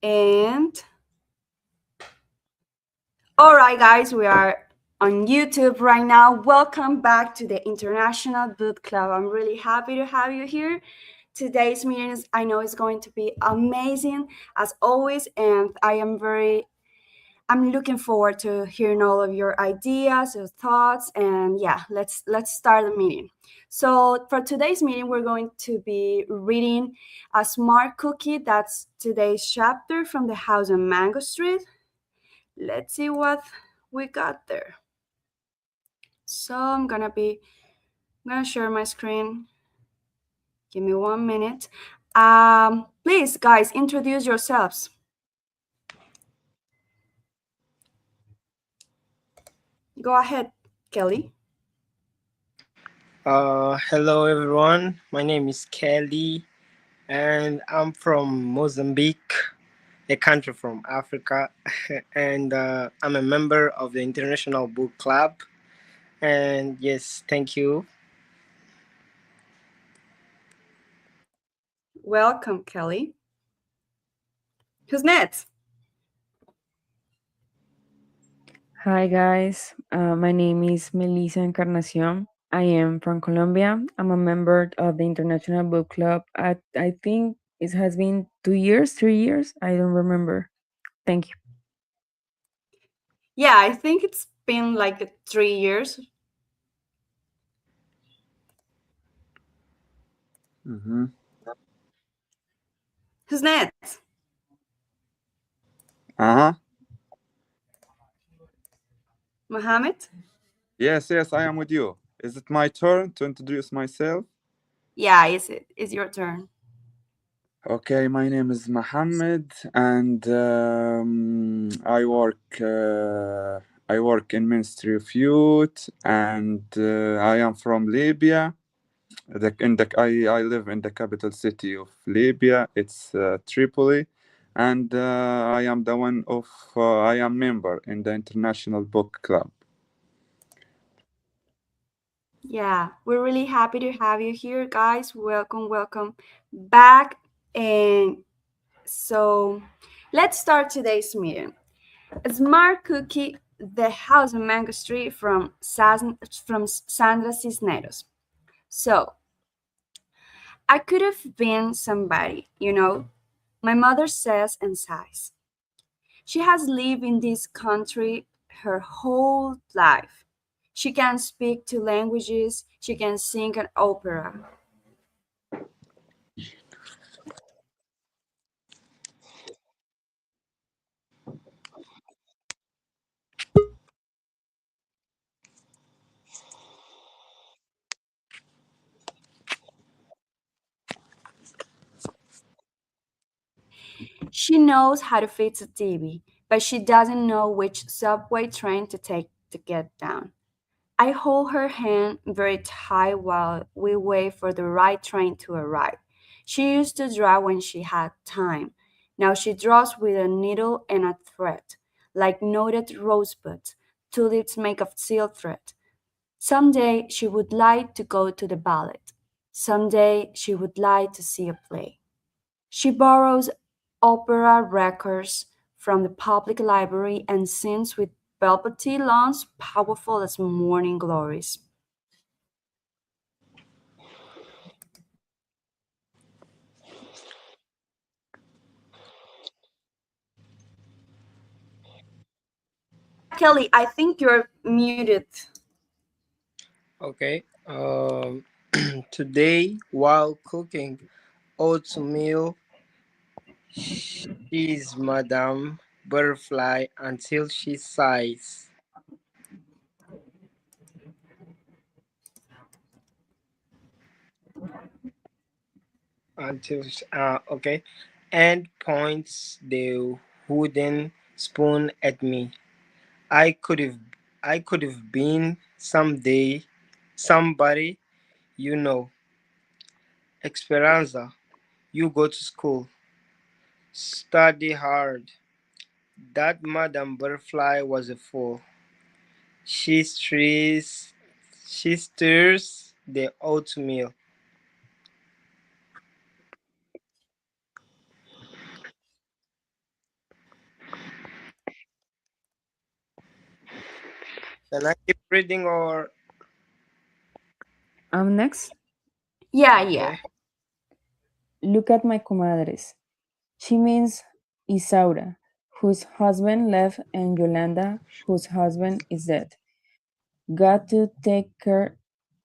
And all right, guys, we are on YouTube right now. Welcome back to the International Book Club. I'm really happy to have you here. Today's meeting is, I know, is going to be amazing as always, and I'm looking forward to hearing all of your ideas, your thoughts, and yeah, let's start the meeting. So for today's meeting, we're going to be reading A Smart Cookie. That's today's chapter from The House on Mango Street. Let's see what we got there. So I'm gonna share my screen. Give me 1 minute. Please, guys, introduce yourselves. Go ahead, Kelly. Hello everyone. My name is Kelly, and I'm from Mozambique, a country from Africa, and I'm a member of the International Book Club. And yes, thank you. Welcome, Kelly. Who's next? Hi guys, my name is Melissa Encarnacion. I am from Colombia. I'm a member of the International Book Club. I think it has been 2 years, 3 years. I don't remember. Thank you. Yeah, I think it's been like 3 years. Mm-hmm. Who's next? Uh-huh. Mohammed? Yes, I am with you. Is it my turn to introduce myself? Yeah, it's your turn. Okay, my name is Mohammed, and I work in Ministry of Youth, and I am from Libya. I live in the capital city of Libya. It's Tripoli, and I am member in the International Book Club. Yeah, we're really happy to have you here, guys. Welcome back. And so let's start today's meeting. A Smart Cookie, The House on Mango Street from Sandra Cisneros. So I could have been somebody, my mother says and sighs. She has lived in this country her whole life. She can speak two languages, she can sing an opera. She knows how to fix a TV, but she doesn't know which subway train to take to get down. I hold her hand very tight while we wait for the right train to arrive. She used to draw when she had time. Now she draws with a needle and a thread, like knotted rosebuds, tulips made of silk thread. Someday she would like to go to the ballet. Someday she would like to see a play. She borrows opera records from the public library and sings with velvety lawns powerful as morning glories. Kelly, I think you're muted. Okay. Today, while cooking oatmeal, she's Madame Butterfly until she sighs. Okay, and points the wooden spoon at me. I could have I could have been someday somebody, you know. Esperanza, you go to school. Study hard. That Madame Butterfly was a fool. She stirs she stirs the oatmeal. Can I keep reading or Next, Yeah, yeah. okay? look at my comadres. She means Isaura, whose husband left, and Yolanda, whose husband is dead. Got to take care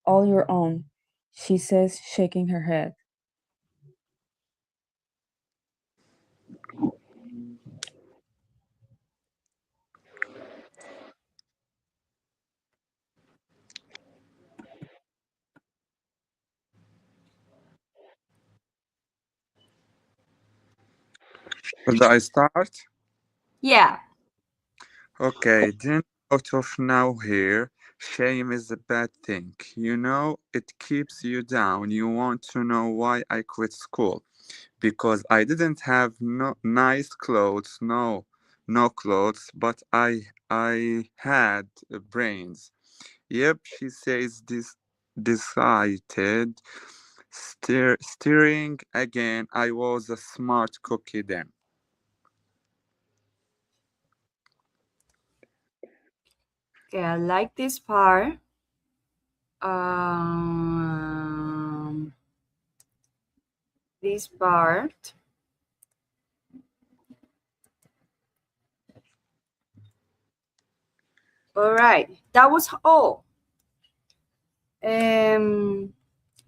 all your own, she says, shaking her head. Should I start? Yeah. Okay, then out of now here, shame is a bad thing. You know, it keeps you down. You want to know why I quit school? Because I didn't have no nice clothes, no clothes, but I had brains. Yep, she says this decided. Steering again, I was a smart cookie then. Okay, I like this part. This part. All right, that was all. Um,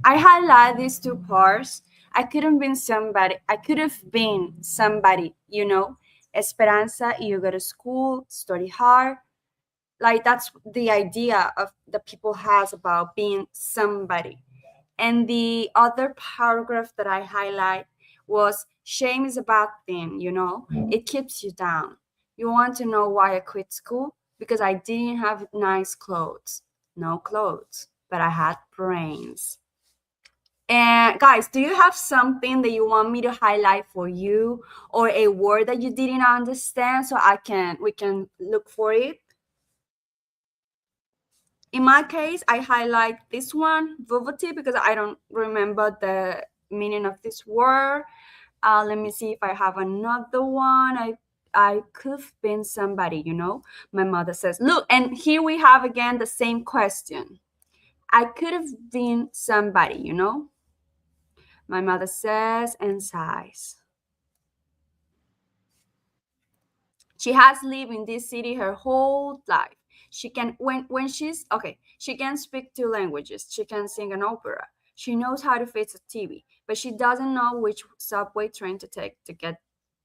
I highlight these two parts. I couldn't been somebody. I could have been somebody. Esperanza. You go to school, study hard. Like that's the idea of the people has about being somebody. And the other paragraph that I highlight was shame is a bad thing, it keeps you down. You want to know why I quit school? Because I didn't have nice clothes. No clothes, but I had brains. And guys, do you have something that you want me to highlight for you or a word that you didn't understand so we can look for it? In my case, I highlight this one, vulvity, because I don't remember the meaning of this word. Let me see if I have another one. I could have been somebody, My mother says, look, and here we have again the same question. I could have been somebody. My mother says and sighs. She has lived in this city her whole life. She can when she's okay, she can speak two languages. She can sing an opera. She knows how to fix a TV, but she doesn't know which subway train to take to get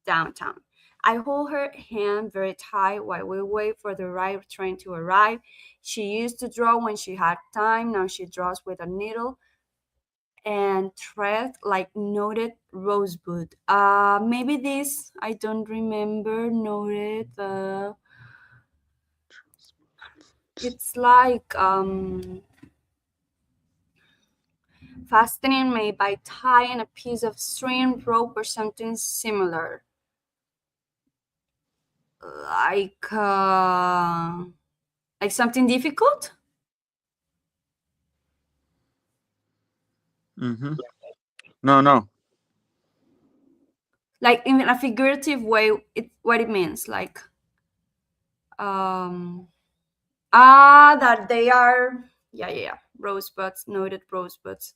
downtown. I hold her hand very tight while we wait for the right train to arrive. She used to draw when she had time. Now she draws with a needle and thread like noted rosebud. Maybe this I don't remember. Noted. It's like fastening made by tying a piece of string, rope, or something similar. Like uh, like something difficult. Mm-hmm. No, no. Like in a figurative way, what it means. Like um that they are, yeah, rosebuds, noted rosebuds,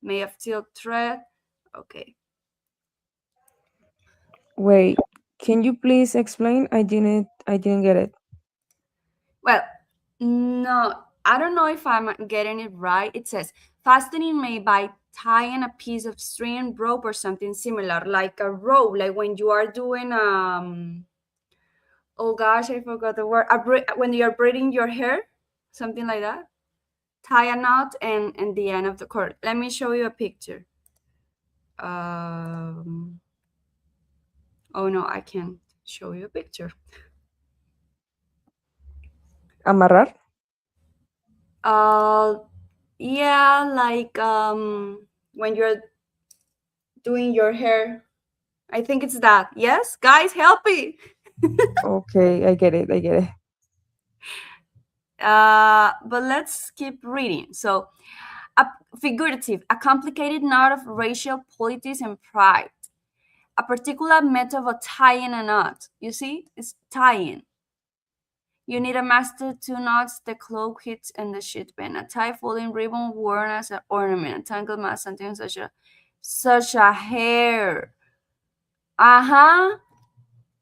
may of silk thread. Okay. Wait, can you please explain? I didn't get it. Well, no, I don't know if I'm getting it right. It says fastening made by tying a piece of string, rope, or something similar, like a rope, like when you are doing oh gosh, I forgot the word. When you're braiding your hair, something like that. Tie a knot and the end of the cord. Let me show you a picture. Um, oh no, I can't show you a picture. Amarrar? Uh, yeah, like when you're doing your hair. I think it's that. Yes, guys, help me. Okay, I get it. I get it. But let's keep reading. So, a figurative, a complicated knot of racial politics and pride. A particular method of tying a knot. You see, it's tying. You need a master two knots, the cloak hits, and the sheet pin. A tie folding ribbon worn as an ornament. A tangled mass, something such a hair. Uh-huh.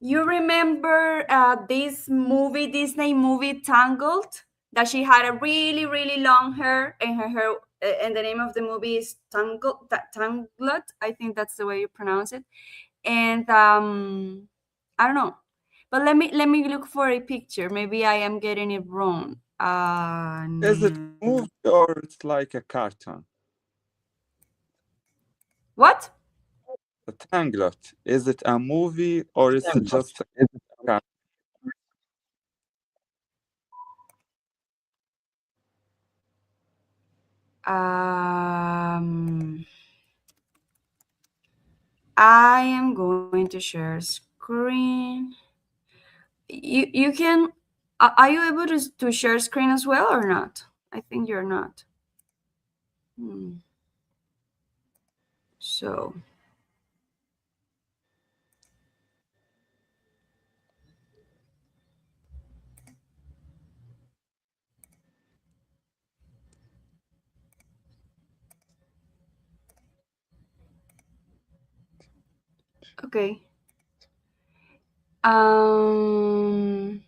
You remember this movie, Disney movie Tangled? That she had a really, really long hair, and her hair, and the name of the movie is Tangled. I think that's the way you pronounce it. And I don't know, but let me look for a picture. Maybe I am getting it wrong. Is it a movie or it's like a cartoon? What? A Tangled. Is it a movie or is it just a cartoon? Um, I am going to share screen. You can. Are you able to share screen as well or not? I think you're not. Hmm. So okay. Um,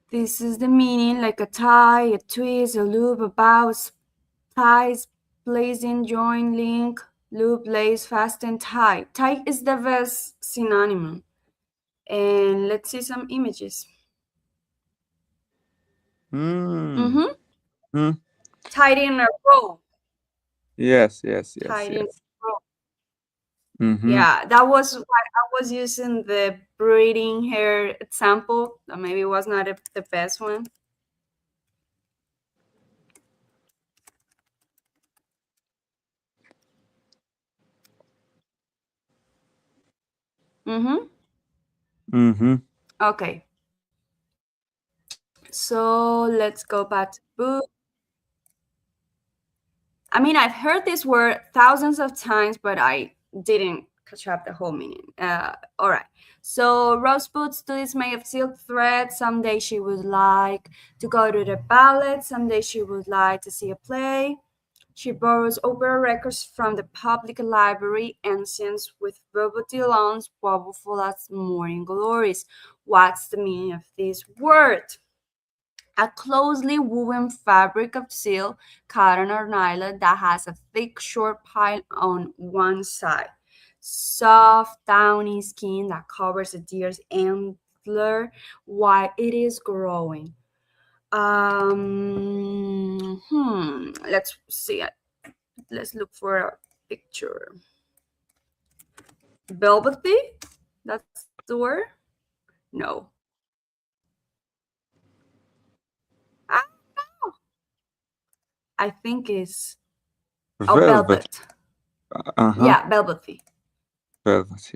this is the meaning: like a tie, a twist, a loop, a bow, ties, placing, join, link, loop, lace, fasten, tie. Tie is the best synonym. And let's see some images. Hmm. Mm-hmm. Hmm. Tied in a row. Yes, yes, yes, Tied in a yes. row. Mm-hmm. Yeah, that was why I was using the braiding hair example. That maybe was not the best one. Mm-hmm. Mm-hmm. Okay. So let's go back to book. I mean, I've heard this word thousands of times, but I didn't catch up the whole meaning. All right. So Rosebud's study is made of silk thread. Someday she would like to go to the ballet. Someday she would like to see a play. She borrows opera records from the public library and sings with velvety lawns powerful as morning glories. What's the meaning of this word? A closely woven fabric of silk, cotton, or nylon that has a thick, short pile on one side. Soft, downy skin that covers a deer's antler while it is growing. Let's see it. Let's look for a picture. Velvety? That's the word? No. Ah, no. I think it's Velvet. velvet. Uh-huh. Yeah, velvety. Velvet.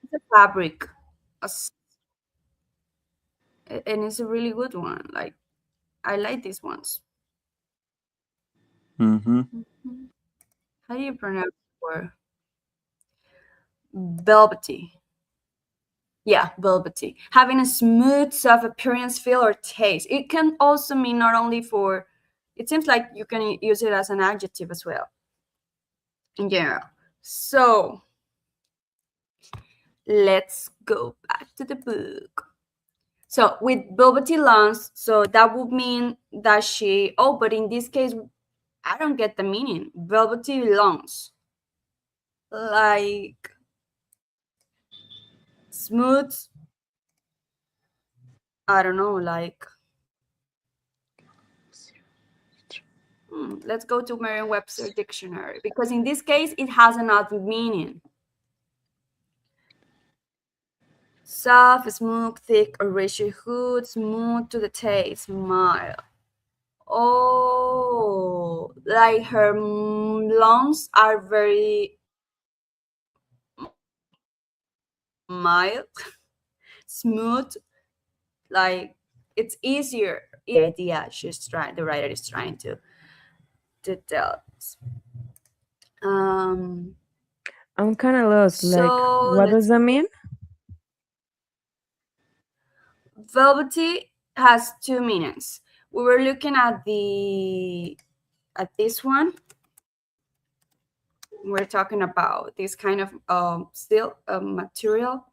It's a fabric, and it's a really good one. Like I like these ones. Mm-hmm. Mhm. How do you pronounce the word? Velvety. Yeah, velvety. Having a smooth, soft appearance, feel, or taste. It can also mean not only for. It seems like you can use it as an adjective as well in general. So let's go back to the book. So with velvety lawns, so that would mean that she. Oh, but in this case, I don't get the meaning. Velvety lawns, like smooth. I don't know, like. Let's go to Merriam-Webster dictionary because in this case it has another meaning. Soft, smooth, thick, or rich hood, smooth to the taste, mild. Oh, like her lungs are very mild, smooth, like it's easier. The idea the writer is trying to tell us. I'm kind of lost. Like, So what does let's. that mean? velvety has 2 meanings. We were looking at this one. We're talking about this kind of steel material.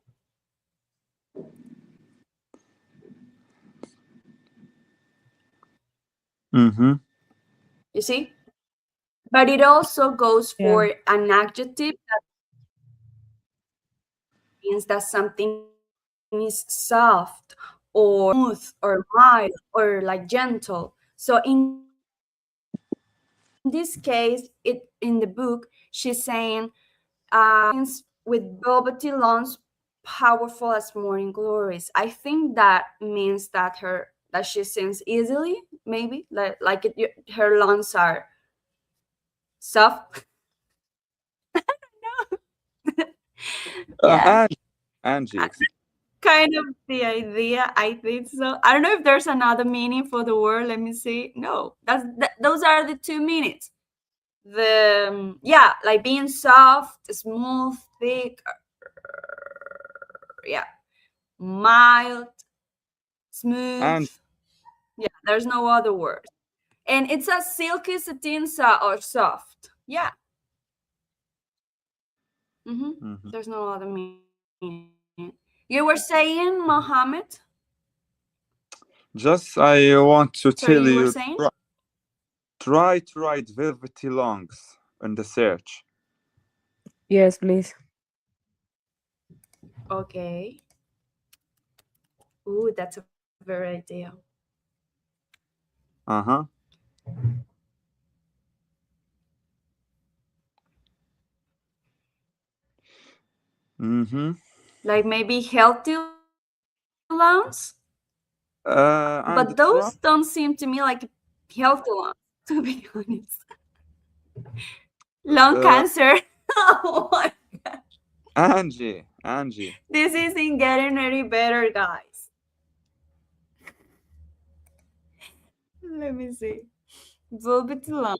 Mm-hmm. You see, but it also goes Yeah. for an adjective that means that something is soft or smooth or mild or like gentle. So in this case, it in the book, she's saying with velvety lawns powerful as morning glories. I think that means that she sings easily, maybe like her lawns are soft. Yeah, Angie, Angie, kind of the idea. I think so. I don't know if there's another meaning for the word. Let me see. No, those are the 2 meanings. Yeah, like being soft, smooth, thick, yeah, mild, smooth. Angie. Yeah, there's no other word. And it's a silky satin or soft. Yeah. Mm-hmm. Mhm. There's no other meaning. You were saying, Mohammed? Just I want to Sorry, you tell were you, saying? try to write velvety lungs in the search. Yes, please. Okay. Ooh, that's a very idea. Uh-huh. Mm-hmm. Like maybe healthy lungs? But those And don't try, seem to me like healthy lungs, to be honest. Lung uh, cancer. Oh my God. Angie. This isn't getting any better, guys. Let me see. Velvety lung.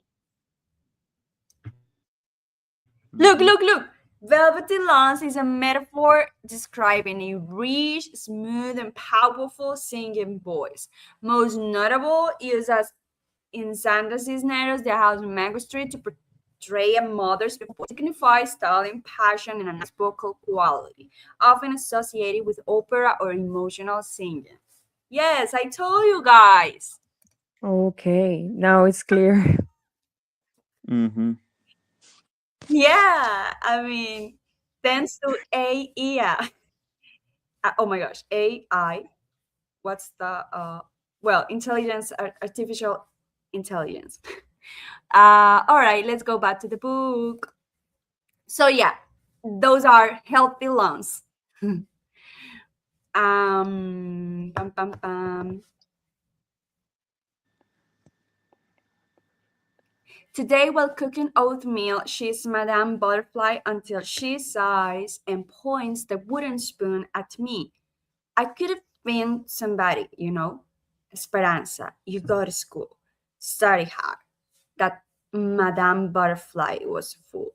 Look, Mm-hmm. look, look. Velvety lawns is a metaphor describing a rich, smooth, and powerful singing voice. Most notable is as in Sandra Cisneros, the house in Mango Street, to portray a mother's voice, signifies style and passion and a nice vocal quality, often associated with opera or emotional singing. Yes, I told you guys. Okay, now it's clear. Mm-hmm. Yeah, I mean, thanks to AI. Oh my gosh, AI. What's the well, artificial intelligence. All right, let's go back to the book. So yeah, those are healthy lungs. Pam, pam, pam. Today, while cooking oatmeal, she's Madame Butterfly until she sighs and points the wooden spoon at me. I could have been somebody, you know. Esperanza, you go to school, study hard. That Madame Butterfly was a fool.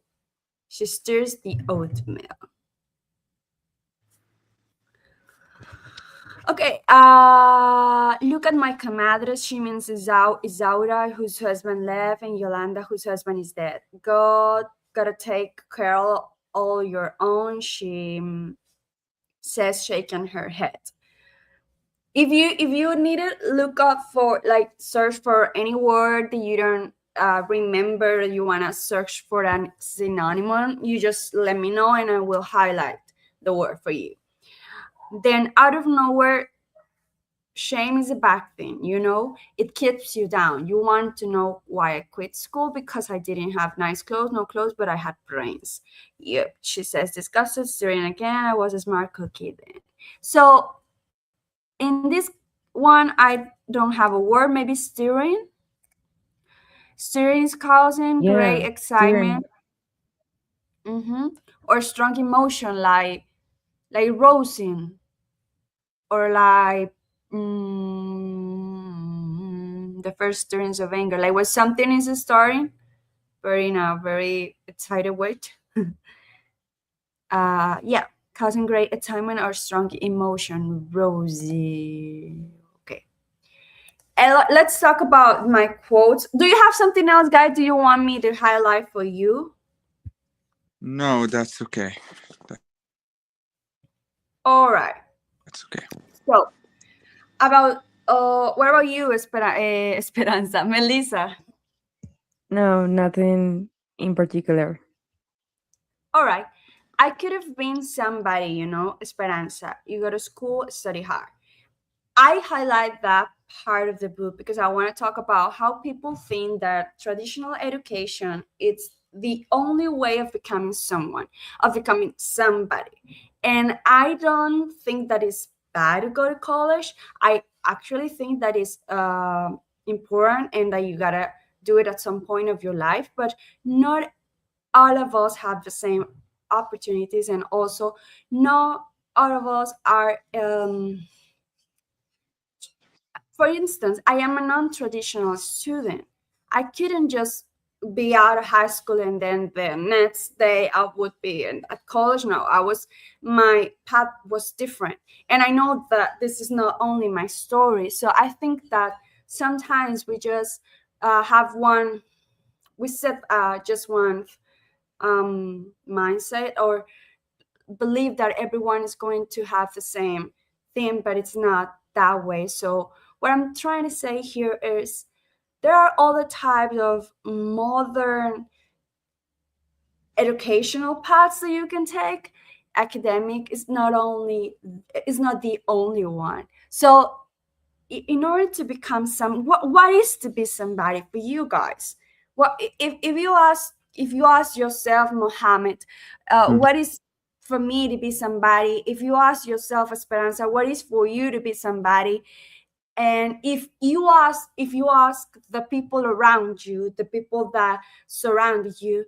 She stirs the oatmeal. Okay, look at my comadres. She means Isaura, whose husband left, and Yolanda, whose husband is dead. God gotta take care of all your own, she says, shaking her head. If you need to look up for, like, search for any word that you don't remember, you want to search for an synonym, you just let me know and I will highlight the word for you. Then out of nowhere, shame is a bad thing, you know. It keeps you down. You want to know why I quit school? Because I didn't have nice clothes, no clothes, but I had brains. Yep, she says, disgusted, staring again. I was a smart cookie then. So in this one, I don't have a word. Maybe steering. Steering is causing Yeah, great steering. excitement. Mm-hmm. Or strong emotion, like rousing, or like the first stirrings of anger, like when something is starting, but in a very excited way. Yeah. causing great excitement or strong emotion. Rosie. Okay. And let's talk about my quotes. Do you have something else, guys? Do you want me to highlight for you? No, that's okay. All right. That's okay. So, about what about you, Esperanza, Melissa? No, nothing in particular. All right. I could have been somebody, Esperanza. You go to school, study hard. I highlight that part of the book because I want to talk about how people think that traditional education is the only way of becoming someone, of becoming somebody. And I don't think that is bad to go to college. I actually think that is important and that you gotta do it at some point of your life. But not all of us have the same opportunities, and also not all of us are. For instance, I am a non-traditional student. I couldn't just be out of high school and then the next day I would be at college. No, my path was different. And I know that this is not only my story. So I think that sometimes we just we set just one mindset, or believe that everyone is going to have the same thing, but it's not that way. So what I'm trying to say here is there are other types of modern educational paths that you can take. Academic is not the only one. So in order to become what is to be somebody for you guys? What if you ask yourself, Mohammed, Mhm. what is for me to be somebody? If you ask yourself, Esperanza, what is for you to be somebody? And if you ask the people around you, the people that surround you,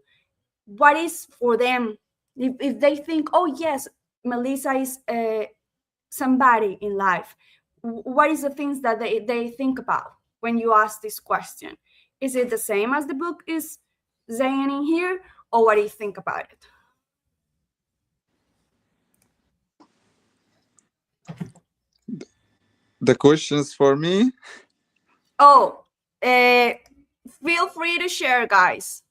what is for them, if they think, oh yes, Melissa is somebody in life, what is the things that they think about when you ask this question? Is it the same as the book is saying in here, or what do you think about it? The questions for me? Oh, uh, feel free to share, guys.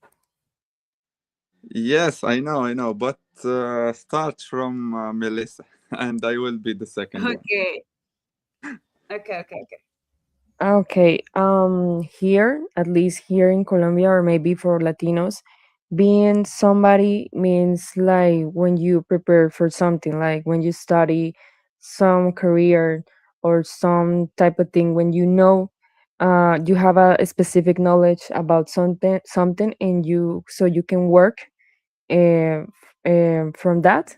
Yes, I know. But start from Melissa, and I will be the second one. Okay, okay. Okay, here, at least here in Colombia, or maybe for Latinos, being somebody means like when you prepare for something, like when you study some career or some type of thing, when you know, you have a specific knowledge about something, and so you can work from that.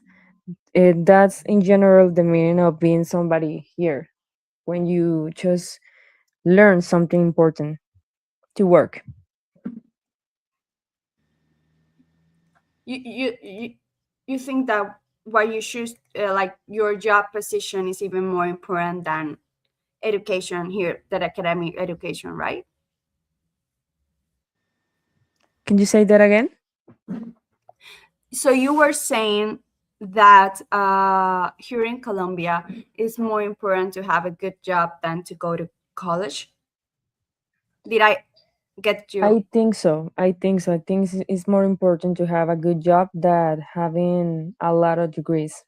That's in general the meaning of being somebody here, when you just learn something important to work. You think that what you choose, like your job position, is even more important than education here, that academic education, right? Can you say that again? So you were saying that here in Colombia, it's more important to have a good job than to go to college. Did I get you? I think it's more important to have a good job than having a lot of degrees.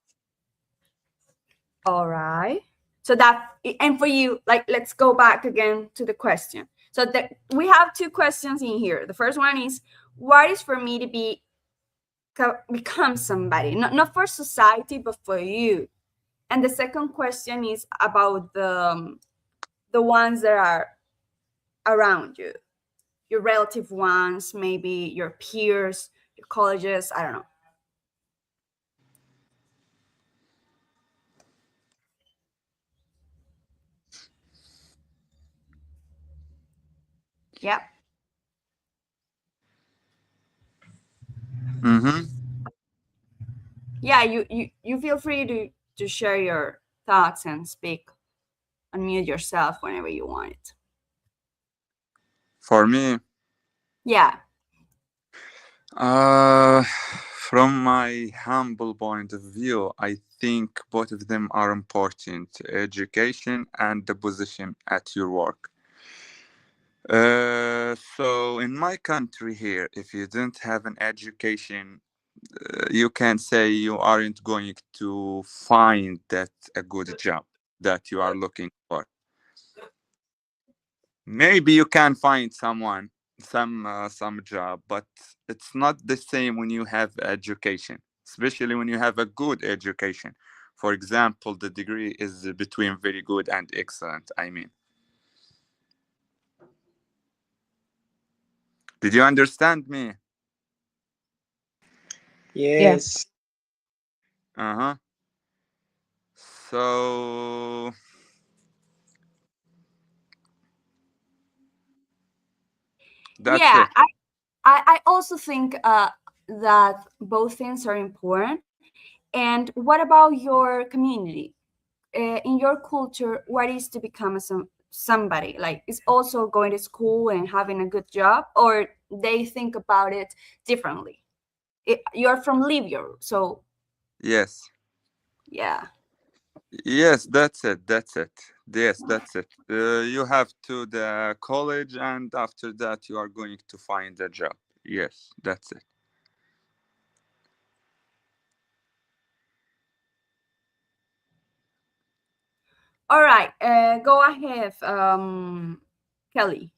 All right. So that, and for you, like, let's go back again to the question. So we have two questions in here. The first one is, what is for me to become somebody? Not for society, but for you. And the second question is about the ones that are around you, your relative ones, maybe your peers, your colleges, I don't know. Yeah. Mm-hmm. Yeah, you feel free to share your thoughts and speak, unmute yourself whenever you want it. For me, Yeah. uh, From my humble point of view, I think both of them are important, education and the position at your work. So in my country here, if you don't have an education, you can say you aren't going to find that a good job that you are looking for. Maybe you can find some job, but it's not the same when you have education, especially when you have a good education. For example, the degree is between very good and excellent. I mean, did you understand me? Yeah. Yes. Uh-huh. So that's Yeah, it. I also think that both things are important. And what about your community? In your culture, what is to become somebody? Like, is also going to school and having a good job, or they think about it differently? You're from Libya, so Yes. yeah. Yes, that's it. That's it. Yes, that's it. You have to the college, and after that, you are going to find a job. Yes, that's it. All right, go ahead, Kelly.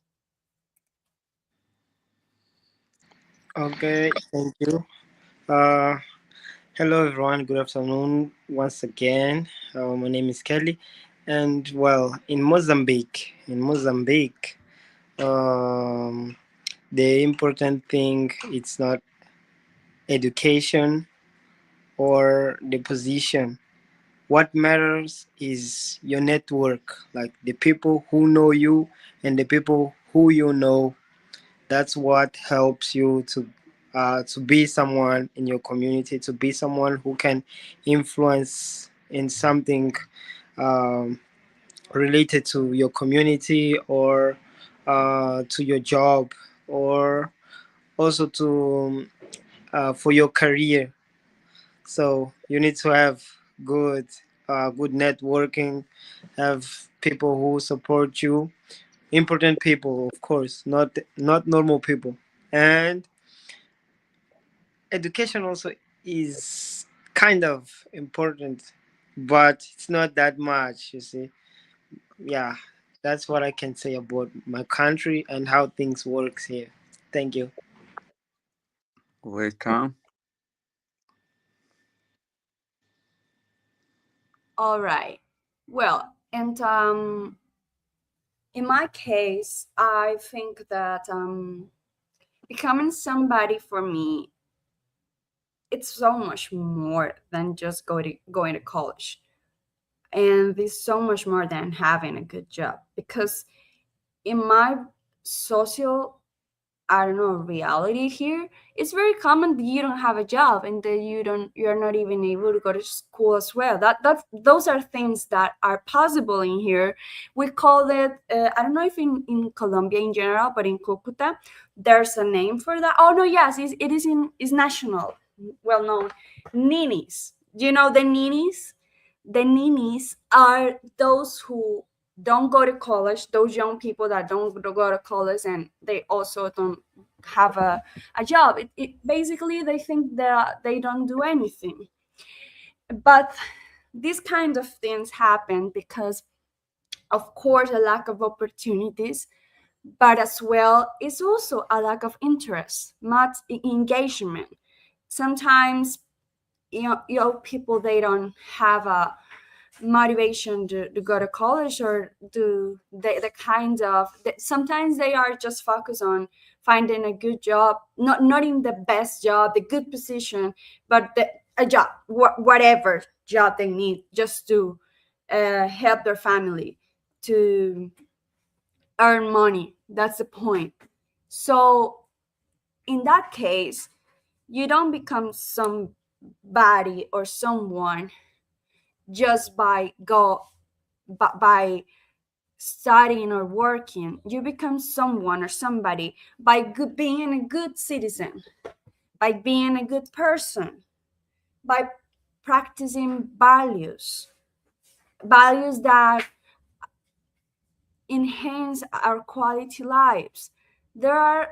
Okay, thank you. Uh, Hello, everyone. Good afternoon once again. My name is Kelly, and well, in Mozambique, um, the important thing it's not education or the position. What matters is your network, like the people who know you and the people who you know. That's what helps you to be someone in your community, to be someone who can influence in something um, related to your community or to your job, or also to for your career. So you need to have good good networking, have people who support you, important people, of course, not normal people. And education also is kind of important, but it's not that much, you see. Yeah, that's what I can say about my country and how things works here. Thank you. Welcome. All right. Well, and in my case, I think that becoming somebody for me, it's so much more than just going to college, and it's so much more than having a good job. Because in my social, I don't know, reality here, it's very common that you don't have a job and that you're not even able to go to school as well. Those are things that are possible in here. We call it, I don't know if in Colombia in general, but in Cucuta, there's a name for that. Oh no, yes, it is is national, well known. Ninis. Do you know the ninis? The ninis are those who don't go to college, those young people that don't go to college, and they also don't have a job. Basically, they think that they don't do anything. But these kind of things happen because, of course, a lack of opportunities, but as well, it's also a lack of interest, not engagement. Sometimes, people, they don't have a motivation to go to college, or do the kind of sometimes they are just focused on finding a good job, not in the best job, the good position, but a job, whatever job they need, just to help their family, to earn money. That's the point. So in that case, you don't become somebody or someone just by studying or working. You become someone or somebody by being a good citizen, by being a good person, by practicing values that enhance our quality lives. There are,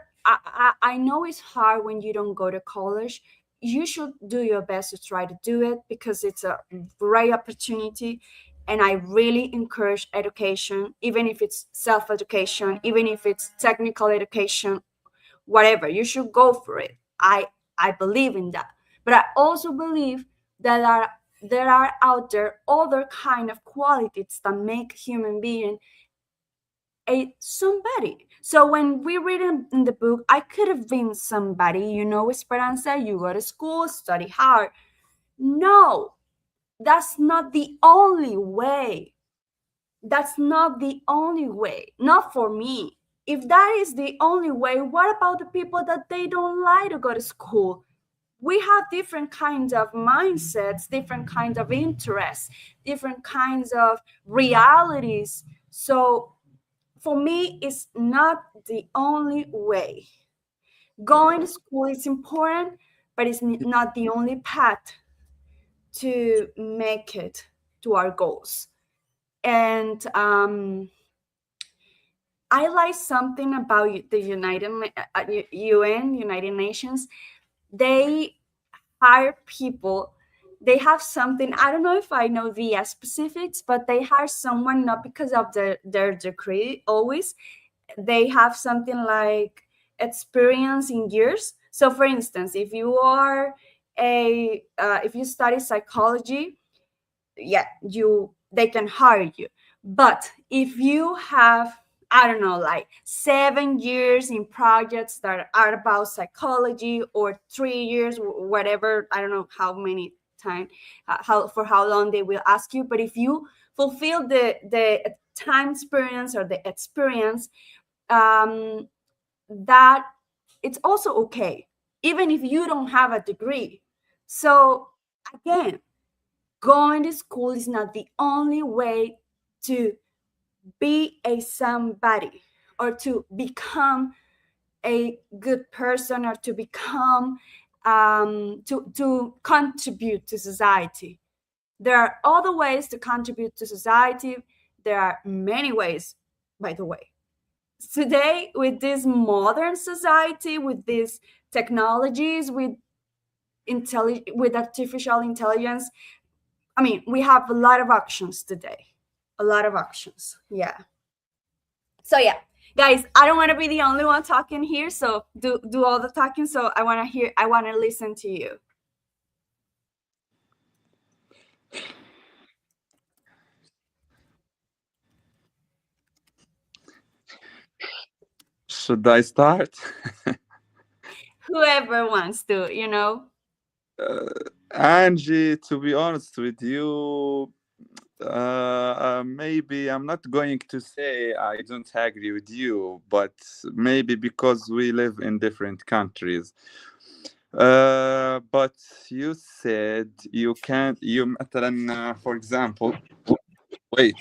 I know it's hard when you don't go to college. You should do your best to try to do it because it's a great opportunity. And I really encourage education, even if it's self education, even if it's technical education, whatever. You should go for it. I believe in that. But I also believe that there are out there other kind of qualities that make human being a somebody. So when we read in the book, I could have been somebody, Esperanza, you go to school, study hard. No, that's not the only way. That's not the only way. Not for me. If that is the only way, what about the people that they don't like to go to school? We have different kinds of mindsets, different kinds of interests, different kinds of realities. So for me, it's not the only way. Going to school is important, but it's not the only path to make it to our goals. And I like something about the UN, United Nations. They hire people. They have something. I don't know if I know the specifics, but they hire someone not because of their degree always. They have something like experience in years. So, for instance, if you are if you study psychology, yeah, they can hire you. But if you have, I don't know, like 7 years in projects that are about psychology, or 3 years, whatever, I don't know how many time, how long they will ask you. But if you fulfill the time experience or the experience, that it's also okay, even if you don't have a degree. So again, going to school is not the only way to be a somebody, or to become a good person, or to become to contribute to society. There are other ways to contribute to society. There are many ways, by the way. Today, with this modern society, with these technologies, with with artificial intelligence, I mean, we have a lot of options today. A lot of options. Yeah. So yeah, guys, I don't want to be the only one talking here. So do all the talking. So I want to listen to you. Should I start? Whoever wants to. Angie, to be honest with you, maybe I'm not going to say I don't agree with you, but maybe because we live in different countries. But you said you can't, مثلا, for example, wait.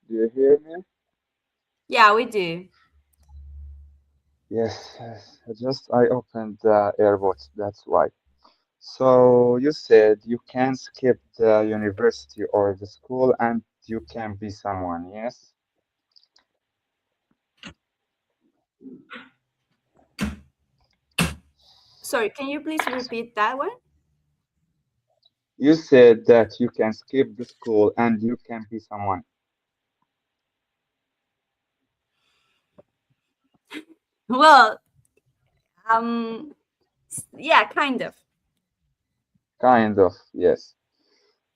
Do you hear me? Yeah, we do. Yes, yes. Just I opened the AirPods, that's why. So you said you can skip the university or the school and you can be someone, yes? Sorry, can you please repeat that one? You said that you can skip the school and you can be someone. Well, um, yeah, kind of. Kind of, yes.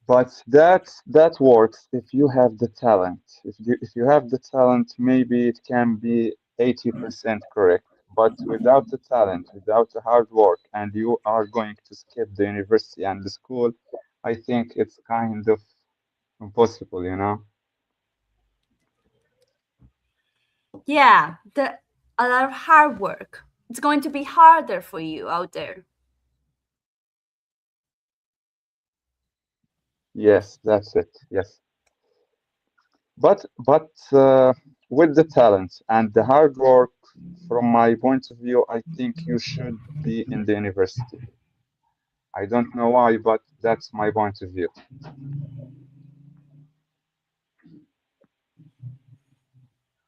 But that works if you have the talent. If you have the talent, maybe it can be 80% correct. But without the talent, without the hard work, and you are going to skip the university and the school, I think it's kind of impossible, you know? Yeah, a lot of hard work. It's going to be harder for you out there. Yes, that's it. Yes. But with the talent and the hard work, from my point of view, I think you should be in the university. I don't know why, but that's my point of view.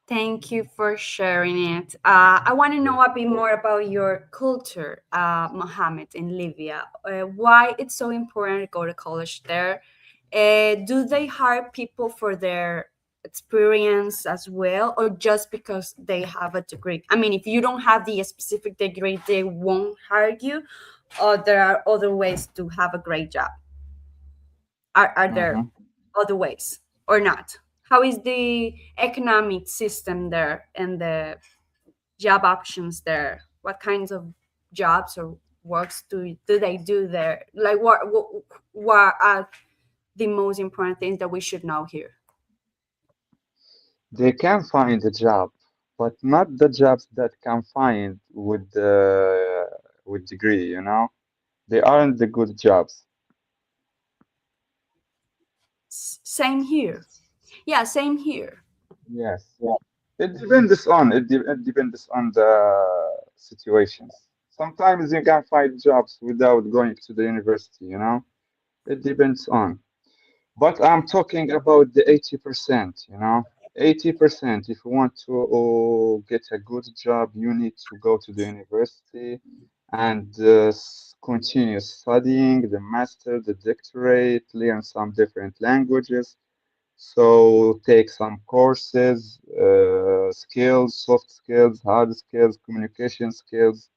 Thank you for sharing it. I want to know a bit more about your culture, Mohammed, in Libya. Why it's so important to go to college there? Do they hire people for their experience as well, or just because they have a degree? I mean, if you don't have the specific degree, they won't hire you, or there are other ways to have a great job. Are there Hmm. other ways or not? How is the economic system there and the job options there? What kinds of jobs or works do they do there? Like what are the most important things that we should know here? They can find a job, but not the jobs that can find with degree, you know? They aren't the good jobs. Same here. Yeah, same here. Yes. It depends on the situations. Sometimes you can find jobs without going to the university, you know? It depends on. But I'm talking about the 80%, you know? 80%, if you want to get a good job, you need to go to the university and continue studying the master, the doctorate, learn some different languages. So take some courses, skills, soft skills, hard skills, communication skills,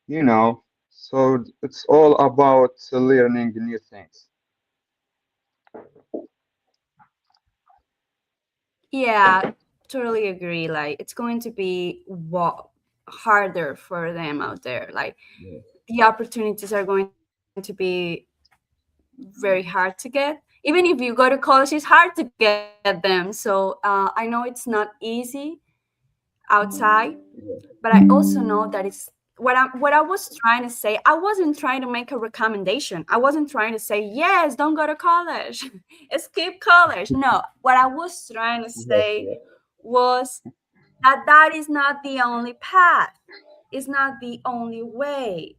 you know. So it's all about learning new things. Yeah, totally agree. Like it's going to be what harder for them out there. Like Yeah. the opportunities are going to be very hard to get. Even if you go to college, it's hard to get them. So I know it's not easy outside, but I also know that it's what I was trying to say. I wasn't trying to make a recommendation. I wasn't trying to say yes, don't go to college, skip college. No, what I was trying to Yes, say yes, was that that is not the only path. It's not the only way.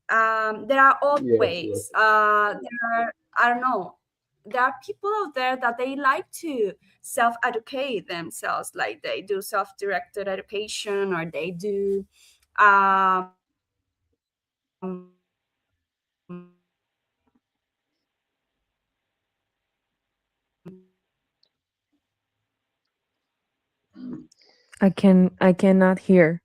There are other yes, yes. ways. There are, I don't know. There are people out there that they like to self-educate themselves, like they do self-directed education or they do I cannot hear.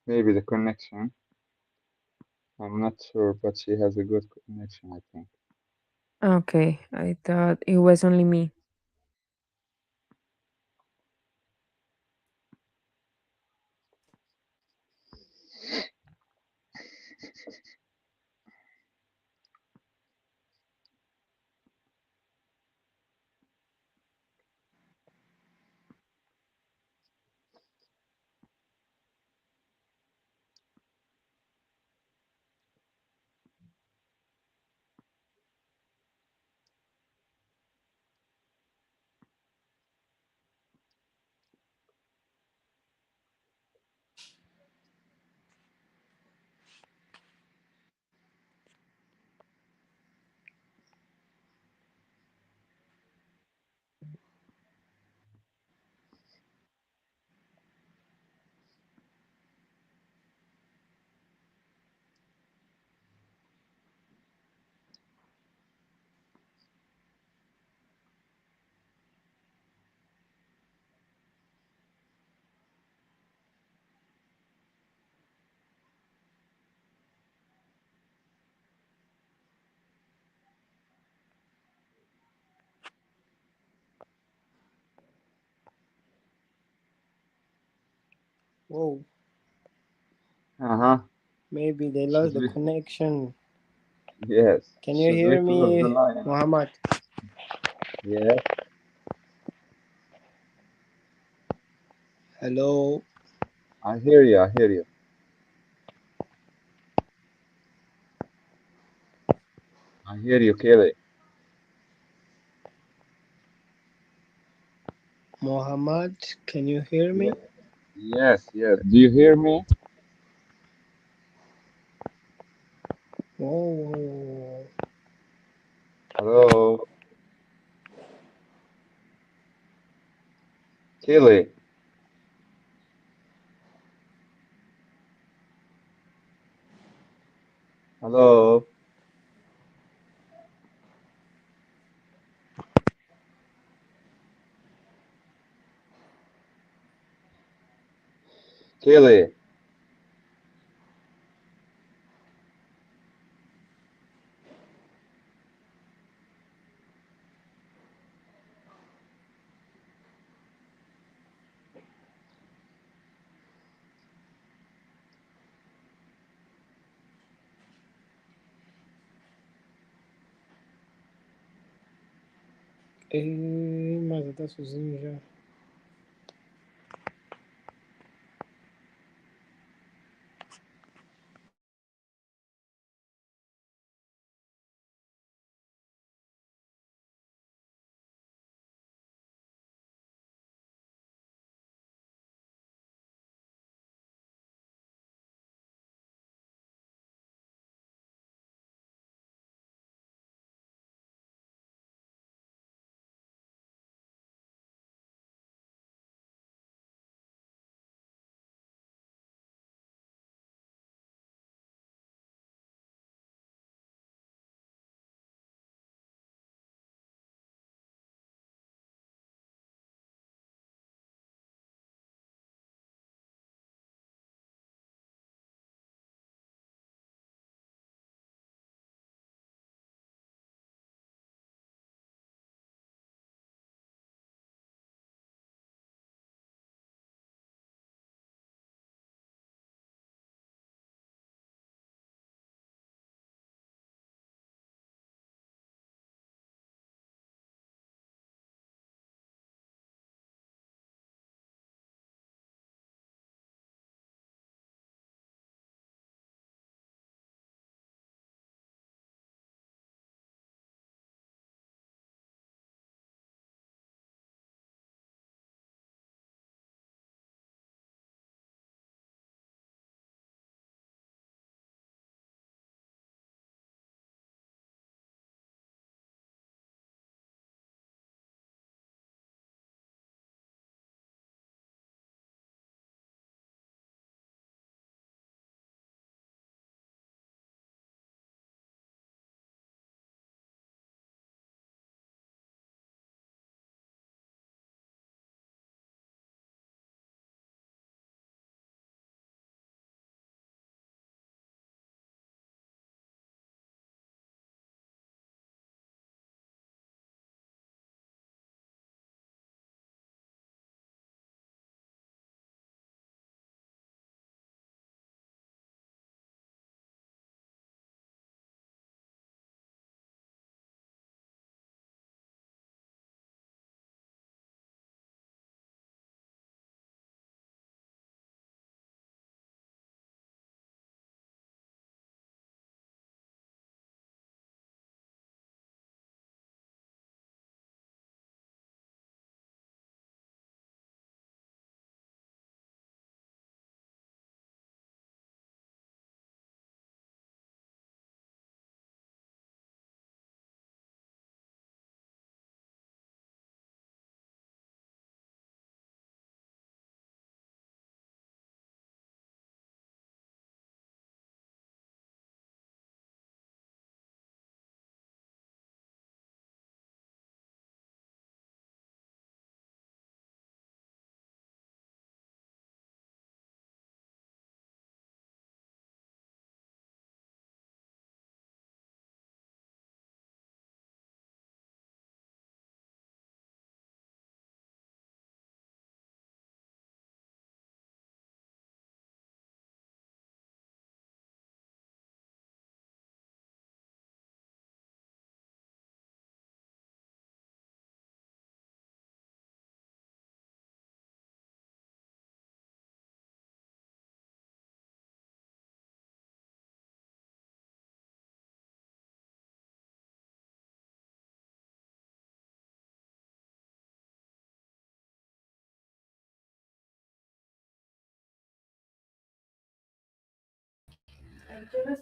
Maybe the connection. I'm not sure, but she has a good connection, I think. Okay, I thought it was only me. Whoa, Uh-huh. maybe they lost Should the we? connection. Yes. Can you Should we hear close the me, line? Muhammad? Yes. Hello, I hear you. I hear you. I hear you, Kelly. Muhammad. Can you hear Yeah. me? Yes. Yes. Do you hear me? Whoa, whoa, whoa, whoa. Hello, Kelly. Hello, Kelly. Mas eu tá sozinho já.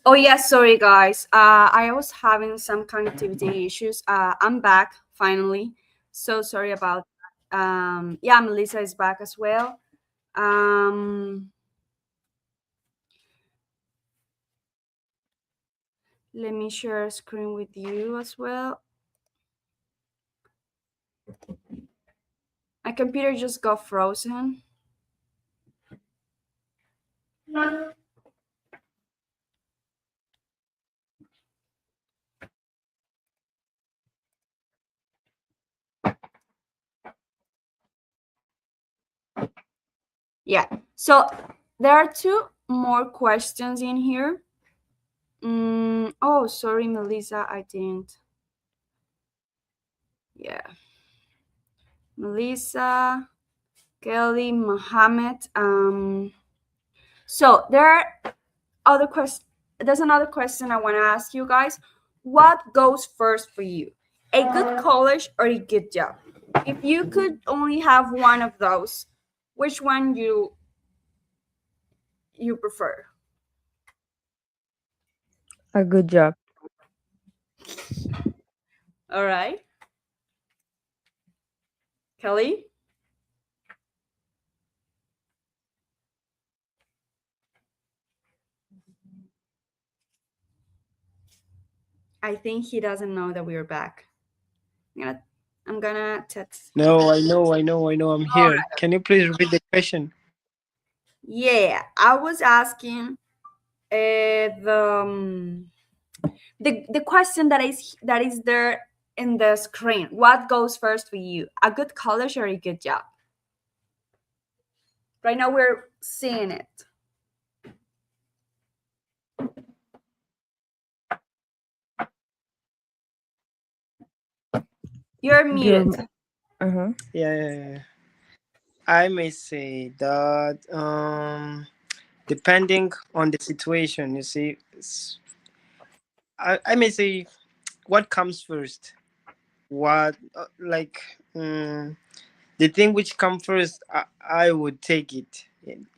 Oh yes, sorry guys. I was having some connectivity issues. I'm back finally. So sorry about that. Yeah, Melissa is back as well. Um, Let me share a screen with you as well. My computer just got frozen. Yeah. So there are two more questions in here. Oh, sorry, Melissa, I didn't. Yeah. Melissa, Kelly, Mohammed. So there are other questions. There's another question I want to ask you guys. What goes first for you? A good college or a good job? If you could only have one of those, which one you prefer? A good job. All right, Kelly. I think he doesn't know that we are back. I'm gonna, I'm gonna text him. No, I know. I'm here. Can you please repeat the question? Yeah, I was asking the question that is there in the screen. What goes first for you? A good college or a good job? Right now we're seeing it. You're muted. Your uh-huh. Yeah. I may say that depending on the situation, you see, I may say what comes first. What the thing which comes first, I would take it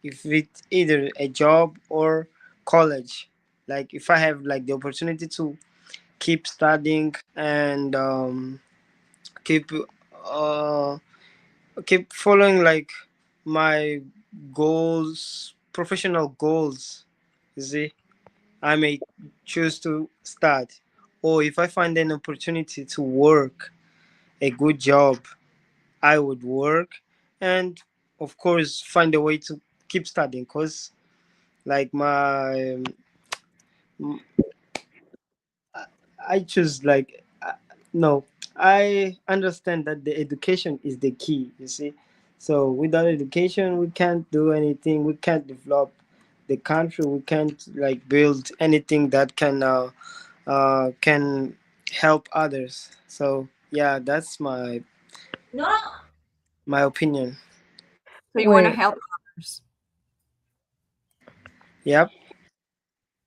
if it's either a job or college. Like if I have like the opportunity to keep studying and keep uh keep following like my goals, professional goals. You see, I may choose to start, or if I find an opportunity to work a good job, I would work, and of course find a way to keep studying. Cause like I choose like no. I understand that the education is the key. You see, so without education, we can't do anything. We can't develop the country. We can't like build anything that can help others. So yeah, that's my opinion. So you want to Wait, help others. Yep.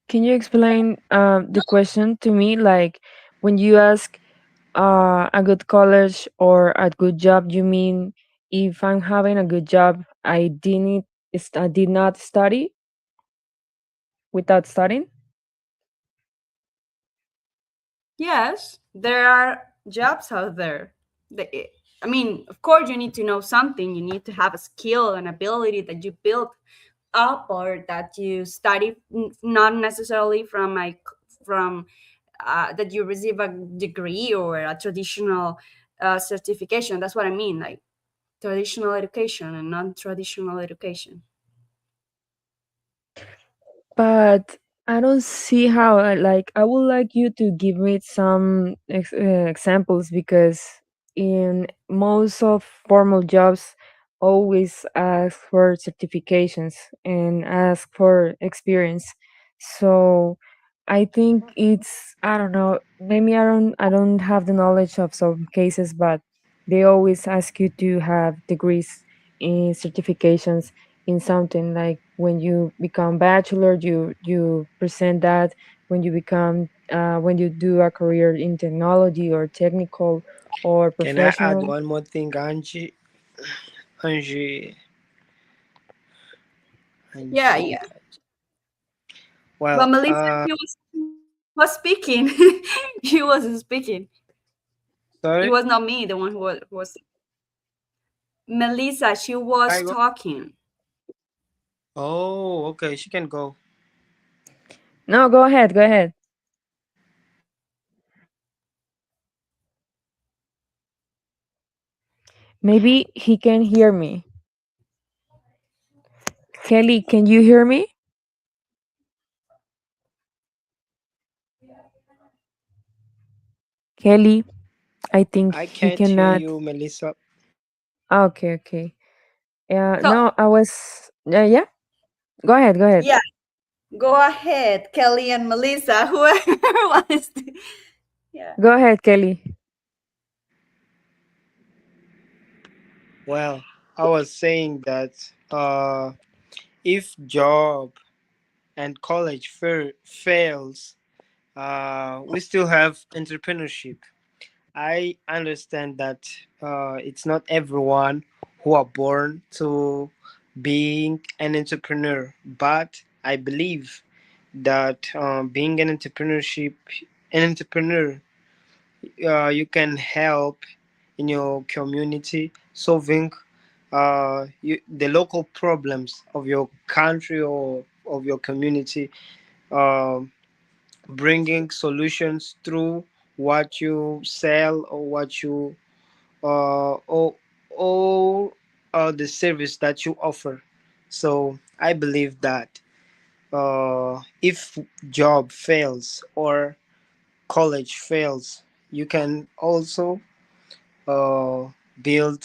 can you explain the question to me? Like when you ask a good college or a good job, you mean if I'm having a good job, I did not study without studying? Yes, there are jobs out there. I mean, of course, you need to know something. You need to have a skill and ability that you build up or that you study, not necessarily from that you receive a degree or a traditional certification. That's what I mean, like traditional education and non-traditional education. But I don't see how. Like, I would like you to give me some examples because in most of formal jobs, always ask for certifications and ask for experience. So I think it's, I don't know, maybe I don't have the knowledge of some cases, but they always ask you to have degrees in certifications in something. Like when you become bachelor, you present that. When you become when you do a career in technology or technical or Can I add professional. one more thing, Angie? Angie, Yeah, Angie. yeah. But Well, Melissa, she was speaking. She wasn't speaking. It sorry. was not me, the one who was Melissa. She was I go. talking. Oh, okay. She can go. No, go ahead, go ahead. Maybe he can hear me. Kelly, can you hear me? Kelly, I think I he can't hear cannot. you, Melissa. Okay, okay. So No, I was. Yeah, go ahead, go ahead. yeah, go ahead, Kelly and Melissa, whoever wants to. Yeah. Go ahead, Kelly. Well, I was saying that if job and college fails, we still have entrepreneurship. I understand that it's not everyone who are born to being an entrepreneur, but I believe that being an entrepreneur, you can help in your community solving the local problems of your country or of your community, um, bringing solutions through what you sell or what you or the service that you offer. So I believe that if job fails or college fails, you can also uh, build,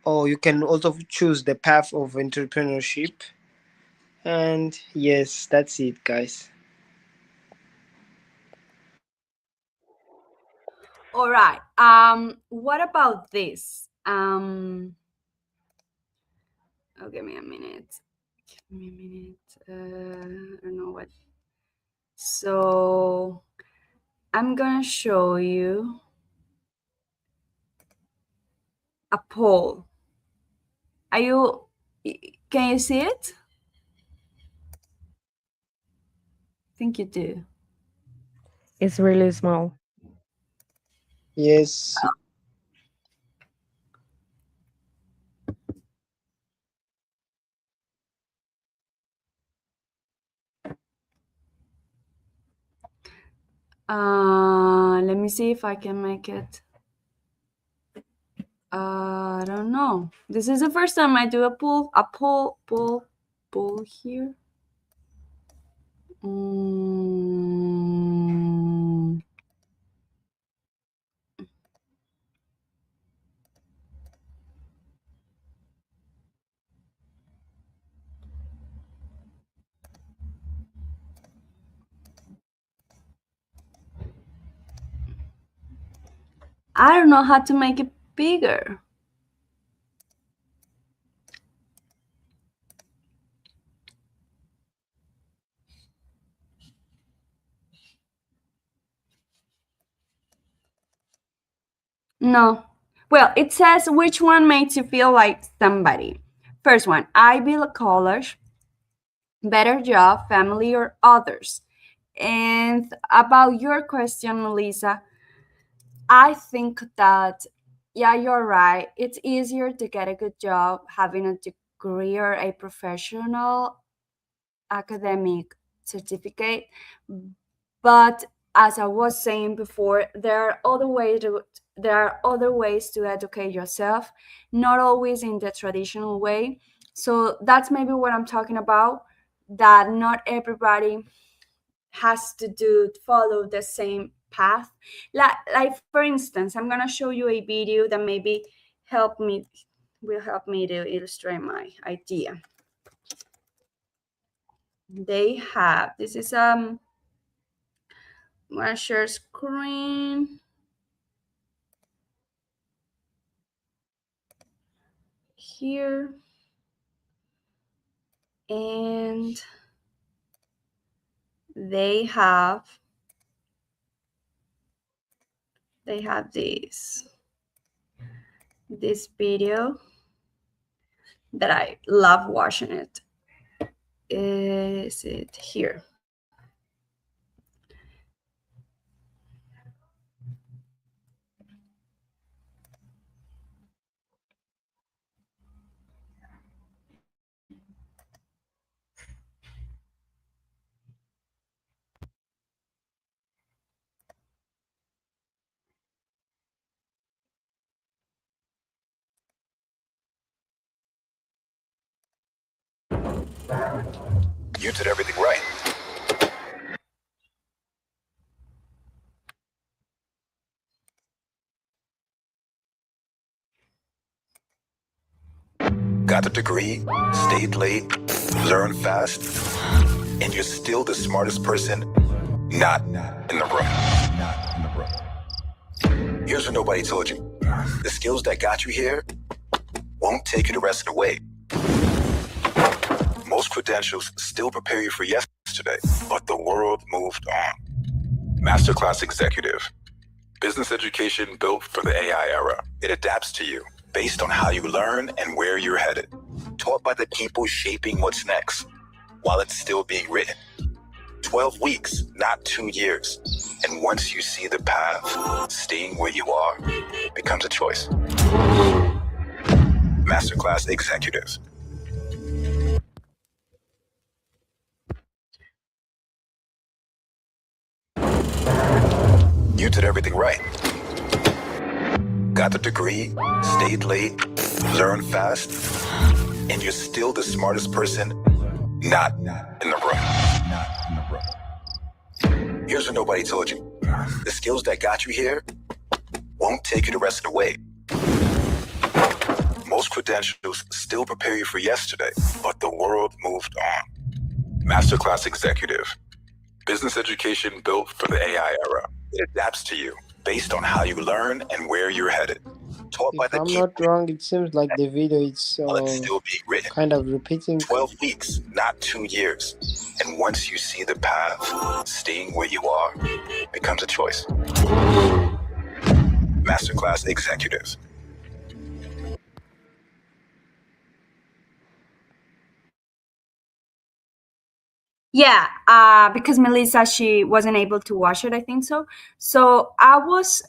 or you can also choose the path of entrepreneurship. And yes, that's it, guys. All right. What about this? Oh, give me a minute. Give me a minute. I don't know what. So I'm gonna show you a poll. Are you? Can you see it? I think you do. It's really small. Yes. Let me see if I can make it. I don't know. This is the first time I do a poll here. Mm, I don't know how to make it bigger. No. Well, it says which one makes you feel like somebody. First one, Ivy College, better job, family, or others. And about your question, Melissa, I think that, yeah, you're right. It's easier to get a good job having a degree or a professional academic certificate. But as I was saying before, there are other ways to educate yourself, not always in the traditional way. So that's maybe what I'm talking about. That not everybody has to follow the same path. Like for instance, I'm gonna show you a video that maybe help me will help me to illustrate my idea. They have this is I'm gonna share screen here, and they have this video that I love watching it. Is it here? You did everything right. Got the degree, stayed late, learned fast, and you're still the smartest person not in the room. Here's what nobody told you. The skills that got you here won't take you the rest of the way. Most credentials still prepare you for yesterday, but the world moved on. Masterclass Executive. Business education built for the AI era. It adapts to you based on how you learn and where you're headed. Taught by the people shaping what's next while it's still being written. 12 weeks, not 2 years. And once you see the path, staying where you are becomes a choice. Masterclass Executives. You did everything right. Got the degree, stayed late, learned fast, and you're still the smartest person not in the room. Here's what nobody told you. The skills that got you here won't take you the rest of the way. Most credentials still prepare you for yesterday, but the world moved on. Masterclass Executive. Business education built for the AI era. It adapts to you based on how you learn and where you're headed. Taught by If the I'm people not wrong, it seems like the video is while it's still being written. kind of repeating. 12 weeks, not 2 years. And once you see the path, staying where you are becomes a choice. Masterclass Executives. Yeah, because Melissa, she wasn't able to watch it, I think so. So I was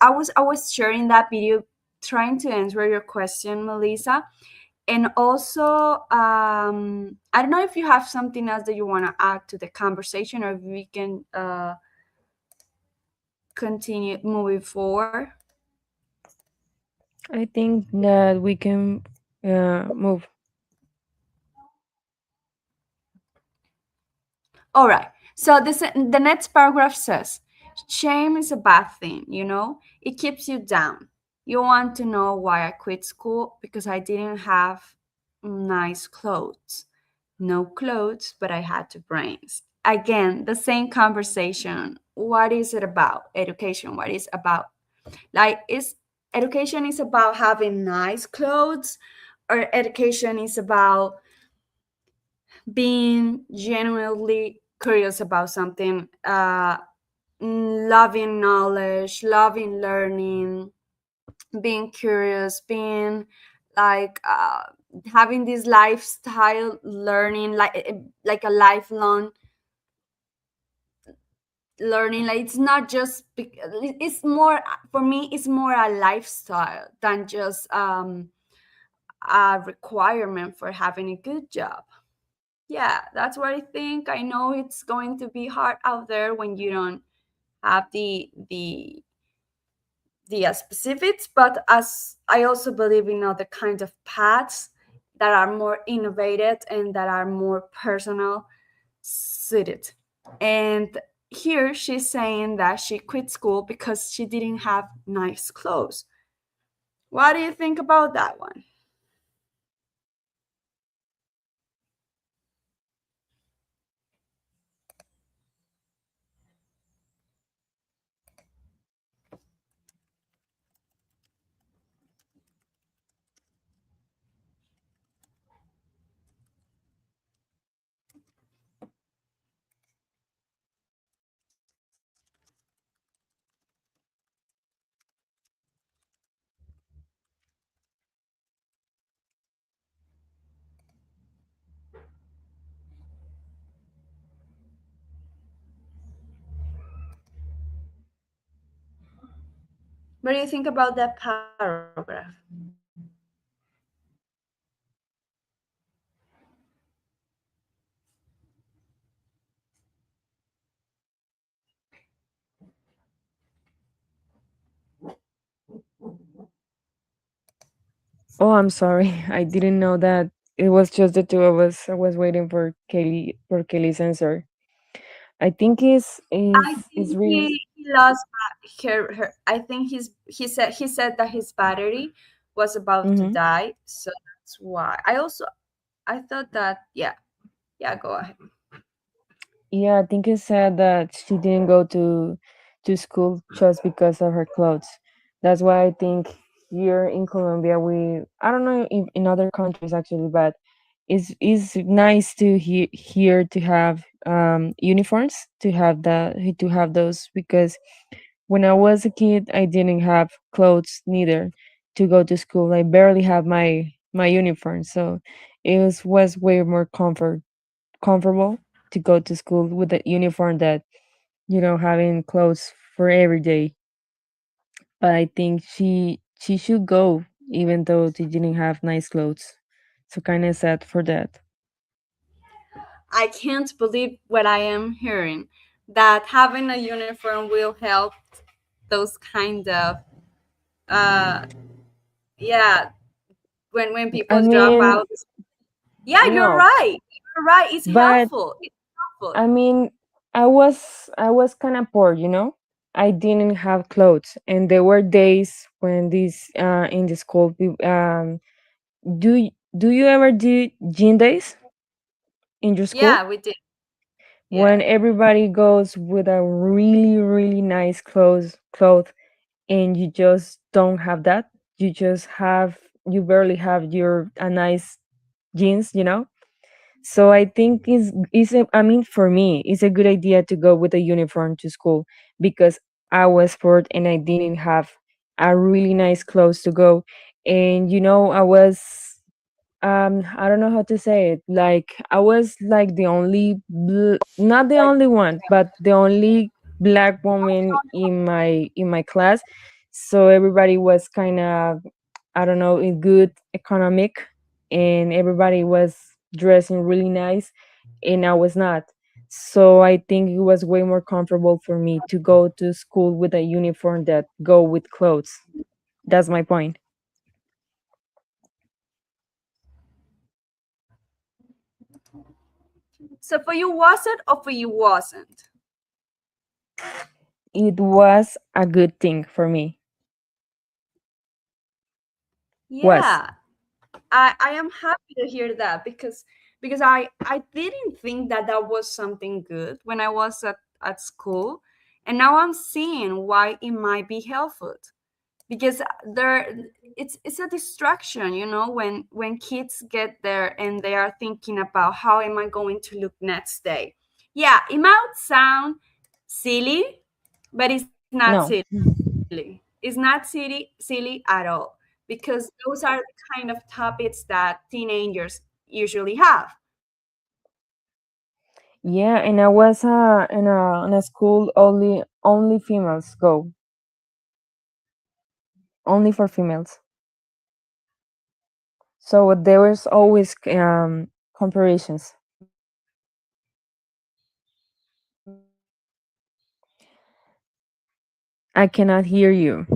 sharing that video, trying to answer your question, Melissa. And also, I don't know if you have something else that you want to add to the conversation, or if we can continue moving forward. I think that we can move. All right. So the next paragraph says, shame is a bad thing, you know? It keeps you down. You want to know why I quit school? Because I didn't have nice clothes. No clothes, but I had two brains. Again, the same conversation. What is it about? Education. What is about? Like, is education is about having nice clothes, or education is about being genuinely curious about something, loving knowledge, loving learning, being curious, being like having this lifestyle learning, like a lifelong learning. Like, it's not just it's more, for me it's more a lifestyle than just a requirement for having a good job. Yeah, that's what I think. I know it's going to be hard out there when you don't have the specifics, but as I also believe in other kinds of paths that are more innovative and that are more personal suited. And here she's saying that she quit school because she didn't have nice clothes. What do you think about that one? What do you think about that paragraph? Oh, I'm sorry. I didn't know that it was just the two of us. I was waiting for Kelly's answer. I think I is think really he lost her. I think he said that his battery was about to mhm. die, so that's why. I thought that yeah, go ahead. Yeah, I think it said that she didn't go to school just because of her clothes. That's why I think here in Colombia we I don't know in other countries actually, but it's nice to here to have uniforms to have those because when I was a kid I didn't have clothes neither to go to school. I barely have my uniform, so was way more comfortable to go to school with a uniform that having clothes for every day. But I think she should go even though she didn't have nice clothes. So kind of sad for that. I can't believe what I am hearing. That having a uniform will help those kind of uh yeah, when I people drop mean, out. Yeah, you're no, right. You're right. It's but helpful. It's helpful. I mean, I was kind of poor, you know. I didn't have clothes, and there were days when this in the school. Do you ever do gym days in your school? Yeah, we did. When Yeah. everybody goes with a really nice cloth and you just don't have that, you barely have your a nice jeans, so I think I mean, for me it's a good idea to go with a uniform to school because I was bored and I didn't have a really nice clothes to go. And I was I don't know how to say it, like I was like the only not the only one but the only black woman in my class, so everybody was kind of, I don't know, in good economic, and everybody was dressing really nice and I was not. So I think it was way more comfortable for me to go to school with a uniform that go with clothes. That's my point. So for you was it or for you wasn't? It was a good thing for me. Was. Yeah. I am happy to hear that because I didn't think that that was something good when I was at school, and now I'm seeing why it might be helpful because it's a distraction, when kids get there and they are thinking about how am I going to look next day. Yeah, it might sound silly, but it's not No. silly. It's not silly at all, because those are the kind of topics that teenagers usually have. Yeah, and I was in a school only females go, only for females. So there was always comparisons. I cannot hear you.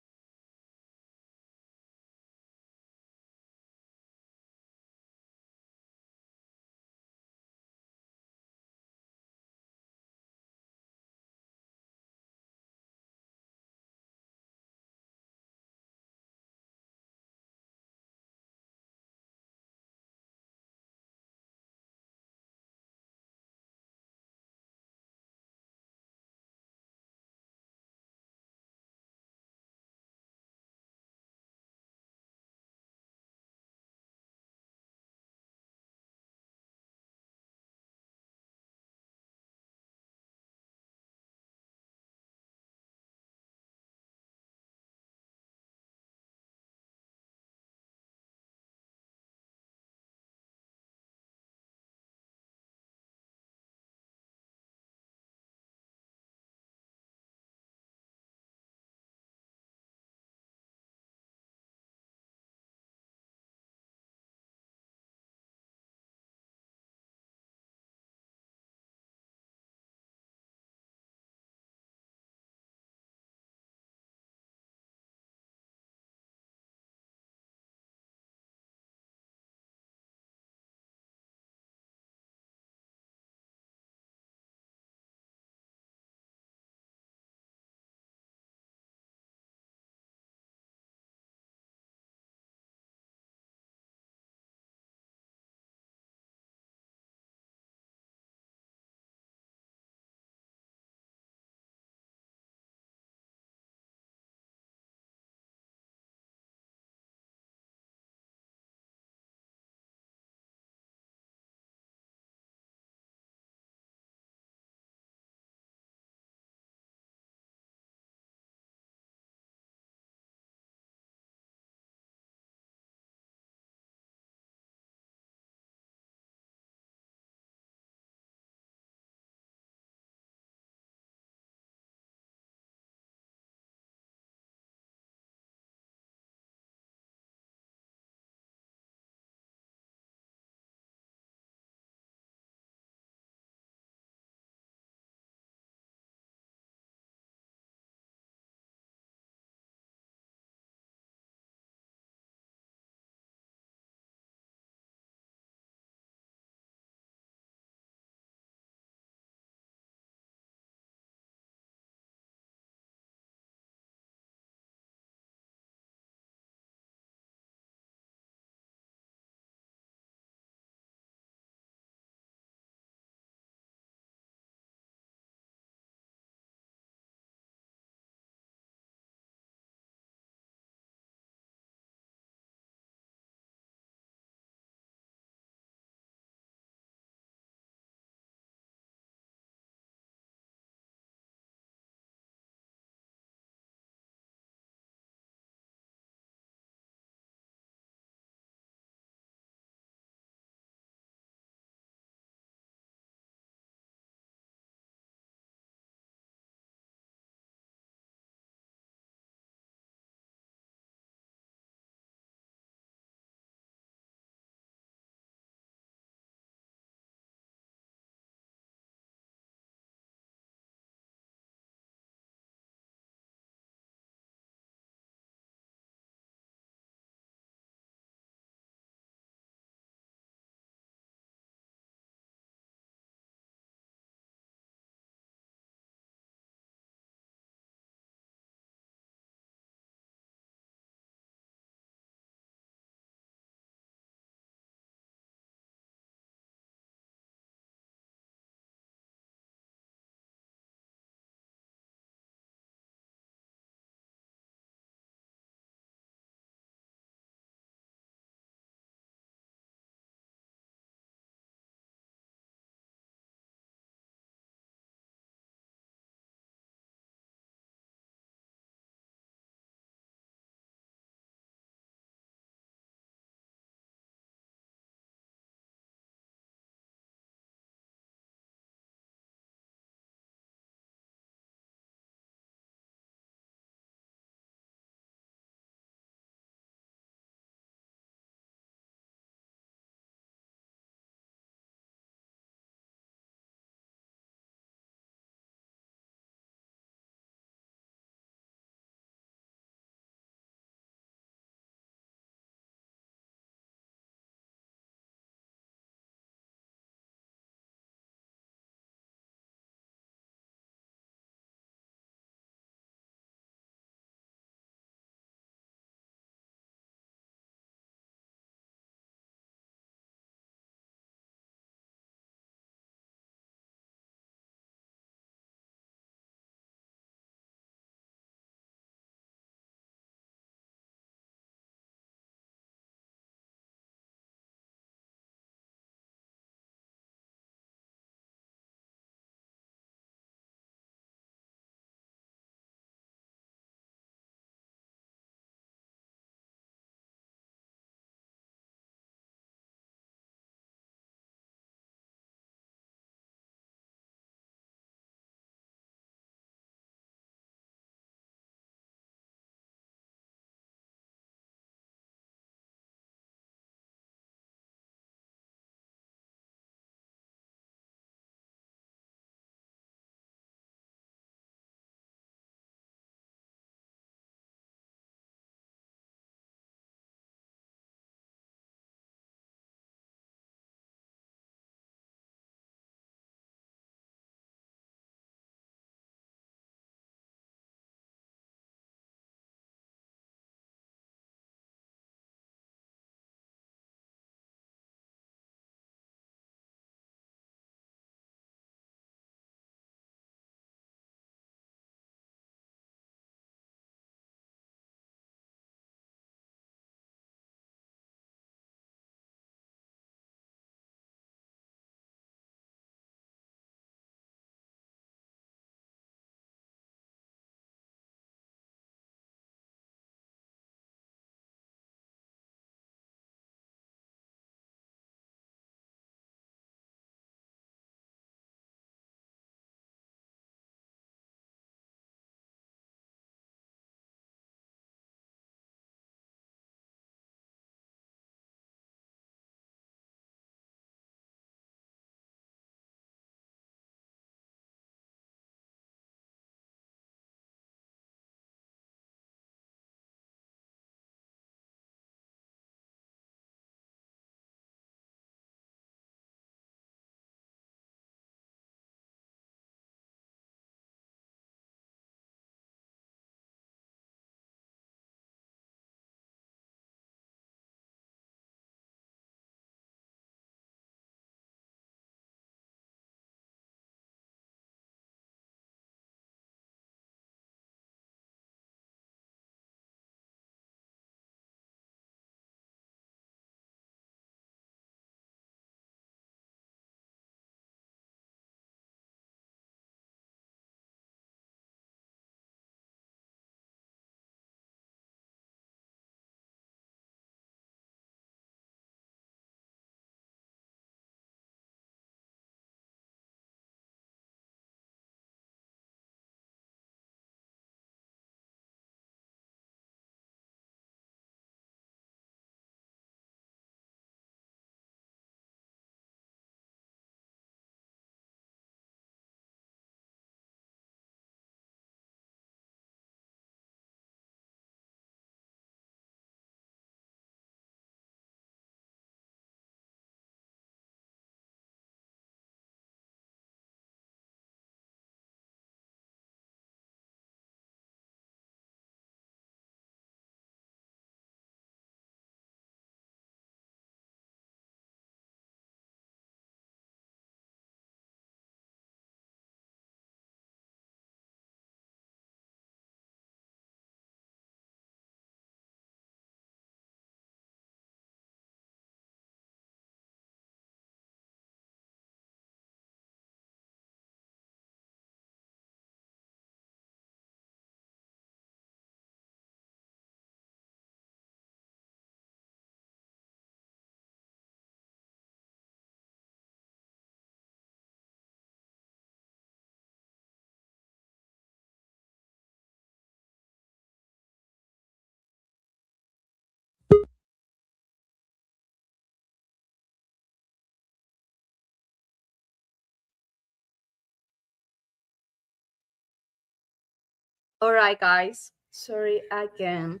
All right, guys. Sorry again.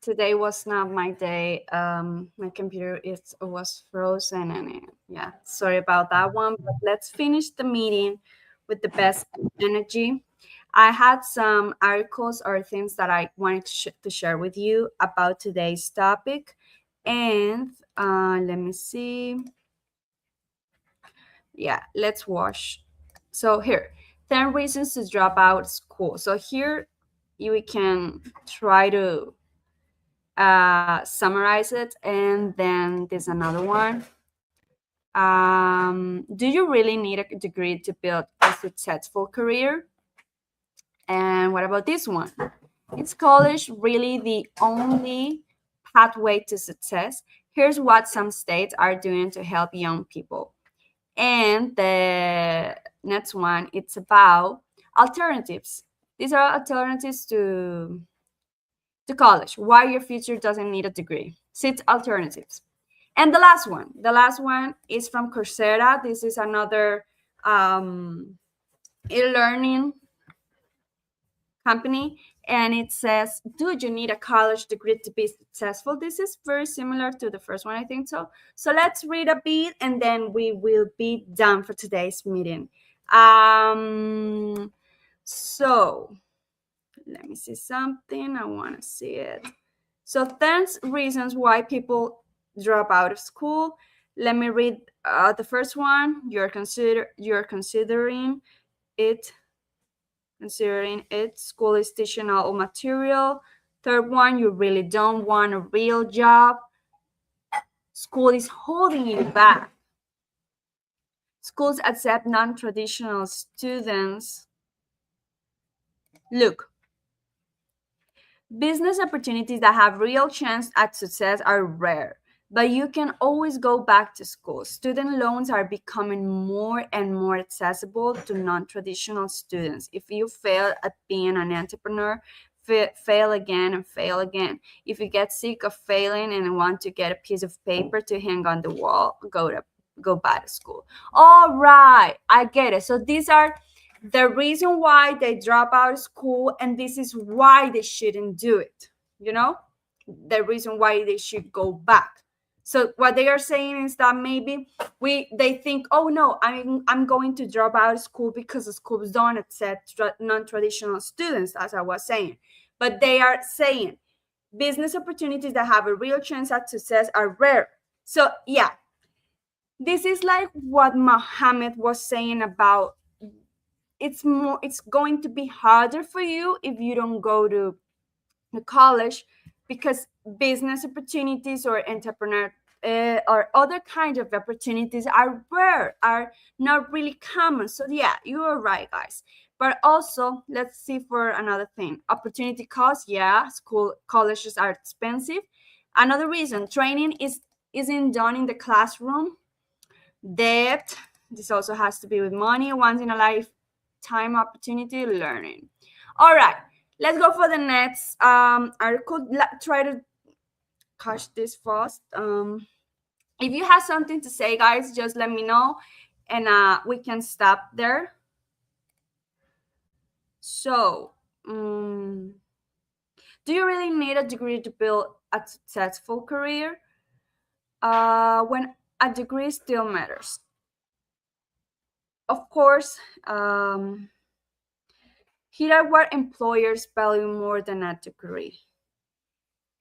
Today was not my day. My computer is was frozen, and yeah, sorry about that one. But let's finish the meeting with the best energy. I had some articles or things that I wanted to share with you about today's topic, and let me see. Yeah, let's watch. So here, 10 reasons to drop out school. So here we can try to summarize it, and then there's another one. Do you really need a degree to build a successful career? And what about this one? Is college really the only pathway to success? Here's what some states are doing to help young people. And the next one, it's about alternatives. These are alternatives to college. Why your future doesn't need a degree. Six alternatives. And the last one is from Coursera. This is another e-learning company, and it says, do you need a college degree to be successful? This is very similar to the first one, I think so. So let's read a bit, and then we will be done for today's meeting. So let me see something. I want to see it. So 10 reasons why people drop out of school. Let me read the first one. You're it considering it. School is teaching all material. Third one, you really don't want a real job. School is holding you back. Schools accept non-traditional students. Look, business opportunities that have real chance at success are rare, but you can always go back to school. Student loans are becoming more and more accessible to non-traditional students. If you fail at being an entrepreneur, fail again and fail again. If you get sick of failing and want to get a piece of paper to hang on the wall, go back to school. All right, I get it. So these are the reason why they drop out of school, and this is why they shouldn't do it, you know, the reason why they should go back. So what they are saying is that maybe they think, oh no, I'm going to drop out of school because the schools don't accept non-traditional students, as I was saying. But they are saying business opportunities that have a real chance at success are rare. So yeah, this is like what Mohammed was saying about it's going to be harder for you if you don't go to the college, because business opportunities or entrepreneur or other kind of opportunities are rare, are not really common. So yeah, you are right, guys. But also, let's see for another thing. Opportunity cost. Yeah, school colleges are expensive. Another reason, training isn't done in the classroom. Debt. This also has to be with money. Once in a lifetime opportunity, learning. All right, let's go for the next article. Try to catch this fast. If you have something to say, guys, just let me know, and we can stop there. So, do you really need a degree to build a successful career? When a degree still matters. Of course, here are what employers value more than a degree.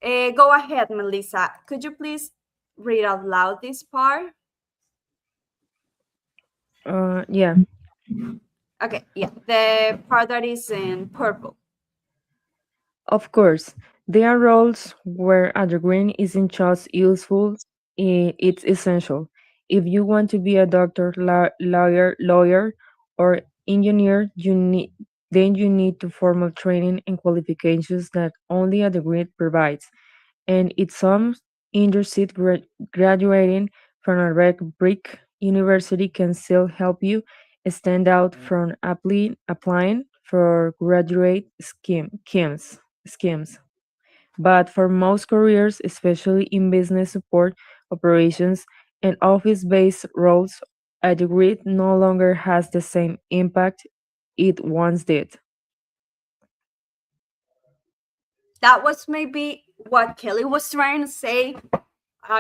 Go ahead, Melissa. Could you please read out loud this part? Yeah. Okay, yeah, the part that is in purple. Of course, there are roles where a degree isn't just useful, it's essential. If you want to be a doctor, lawyer, or engineer, you need to formal training and qualifications that only a degree provides. And it's some industry graduating from a red brick university can still help you stand out from applying for graduate schemes. But for most careers, especially in business support, operations, and office based roles, a degree no longer has the same impact it once did. That was maybe what Kelly was trying to say.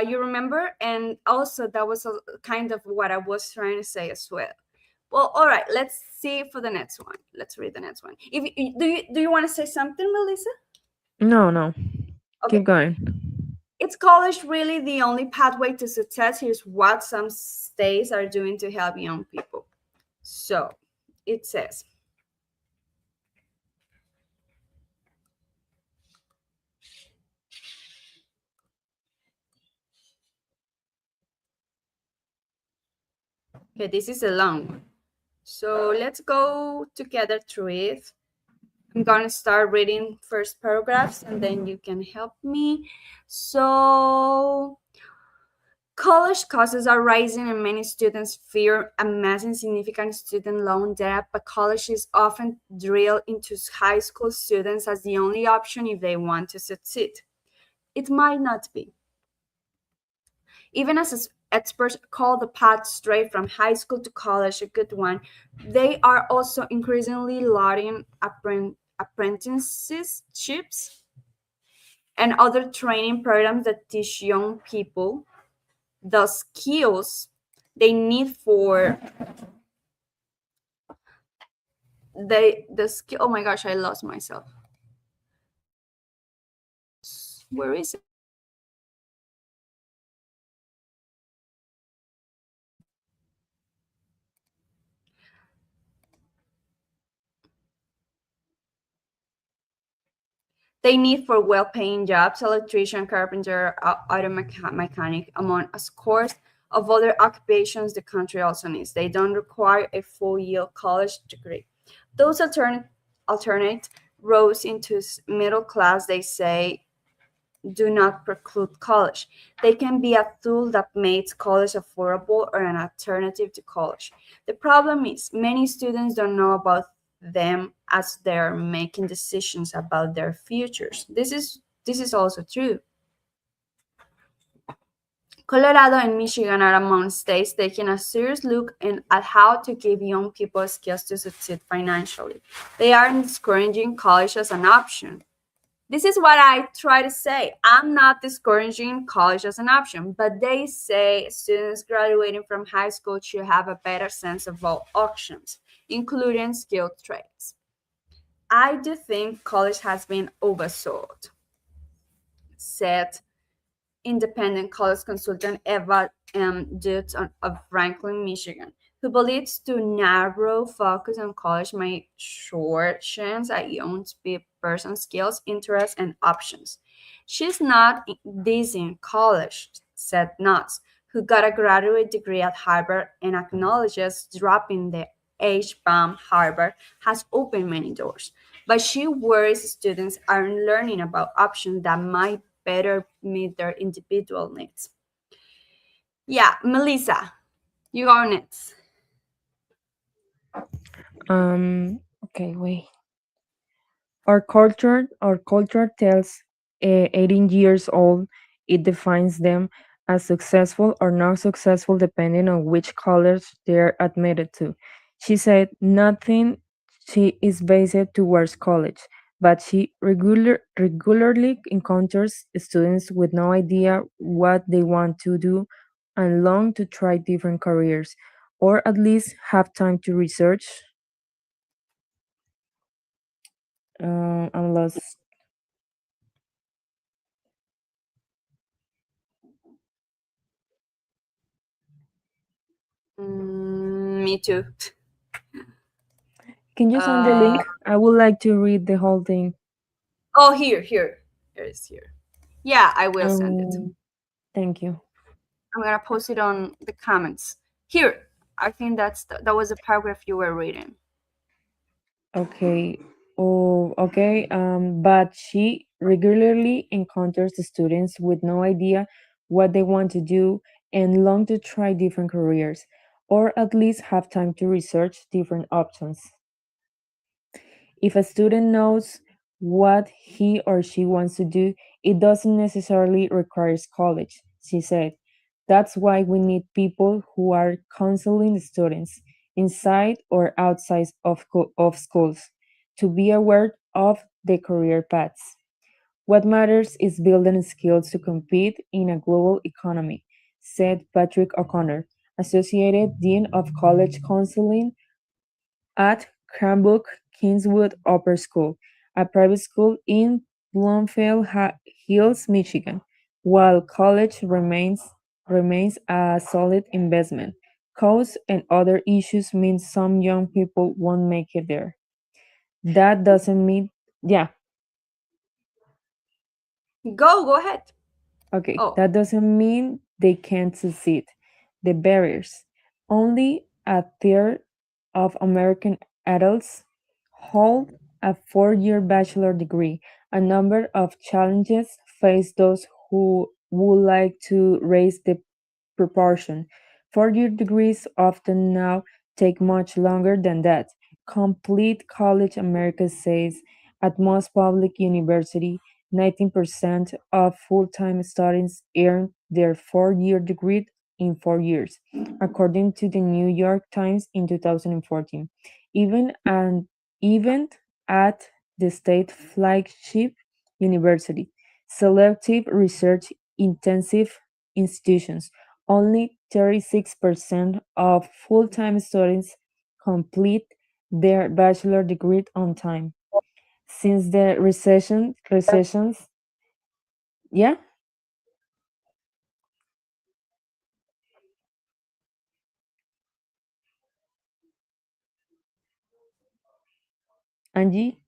You remember? And also, that was a kind of what I was trying to say as well. Well, all right. Let's see for the next one. Let's read the next one. Do you want to say something, Melissa? No, no. Okay. Keep going. Is college really the only pathway to success? Here's what some states are doing to help young people. So it says, okay, this is a long one. So let's go together through it. I'm going to start reading first paragraphs and then you can help me. So, college costs are rising and many students fear amassing significant student loan debt, but college is often drilled into high school students as the only option if they want to succeed. It might not be. Even as experts call the path straight from high school to college a good one, they are also increasingly lauding apprenticeships and other training programs that teach young people the skills they need for the skill. Oh my gosh, I lost myself. Where is it? They need for well-paying jobs, electrician, carpenter, auto mechanic, among a score of other occupations the country also needs. They don't require a full-year college degree. Those alternate roads into middle class, they say, do not preclude college. They can be a tool that makes college affordable or an alternative to college. The problem is many students don't know about them as they're making decisions about their futures. This is also true. Colorado and Michigan are among states taking a serious look at how to give young people skills to succeed financially. They aren't discouraging college as an option. This is what I try to say. I'm not discouraging college as an option, but they say students graduating from high school should have a better sense of all options, including skilled trades. I do think college has been oversold, said independent college consultant Eva Dutz of Franklin, Michigan, who believes to narrow focus on college may shortchange a young person's skills, interests, and options. She's not dissing college, said Knotts, who got a graduate degree at Harvard and acknowledges dropping the H-bomb Harvard has opened many doors. But she worries students aren't learning about options that might better meet their individual needs. Yeah, Melissa, you go next. Okay, wait. Our culture tells 18 years old it defines them as successful or not successful depending on which college they're admitted to. She said nothing she is based towards college, but she regularly encounters students with no idea what they want to do and long to try different careers, or at least have time to research. I'm lost. Me too. Can you send the Uh, link? I would like to read the whole thing. oh, here. It is here. Yeah, I will send it. Um, Thank you. I'm gonna post it on the comments. Here, I think that was the paragraph you were reading. Okay. Oh, okay. But she regularly encounters the students with no idea what they want to do and long to try different careers, or at least have time to research different options. If a student knows what he or she wants to do, it doesn't necessarily require college, she said. That's why we need people who are counseling students inside or outside of schools to be aware of the career paths. What matters is building skills to compete in a global economy, said Patrick O'Connor, Associate Dean of College Counseling at Cranbrook Kingswood Upper School, a private school in Bloomfield Hills, Michigan. While college remains a solid investment, costs and other issues mean some young people won't make it there. That doesn't mean, yeah, Go ahead. okay, Oh, that doesn't mean they can't succeed. The barriers. Only a third of American adults hold a 4-year bachelor degree. A number of challenges face those who would like to raise the proportion. 4-year degrees often now take much longer than that. Complete college America says at most public university, 19% of full-time students earn their 4-year degree in 4 years, according to the New York Times in 2014. Even an event at the state flagship university, selective research intensive institutions, only 36% of full-time students complete their bachelor degree on time. Since the recessions, yeah, Angie,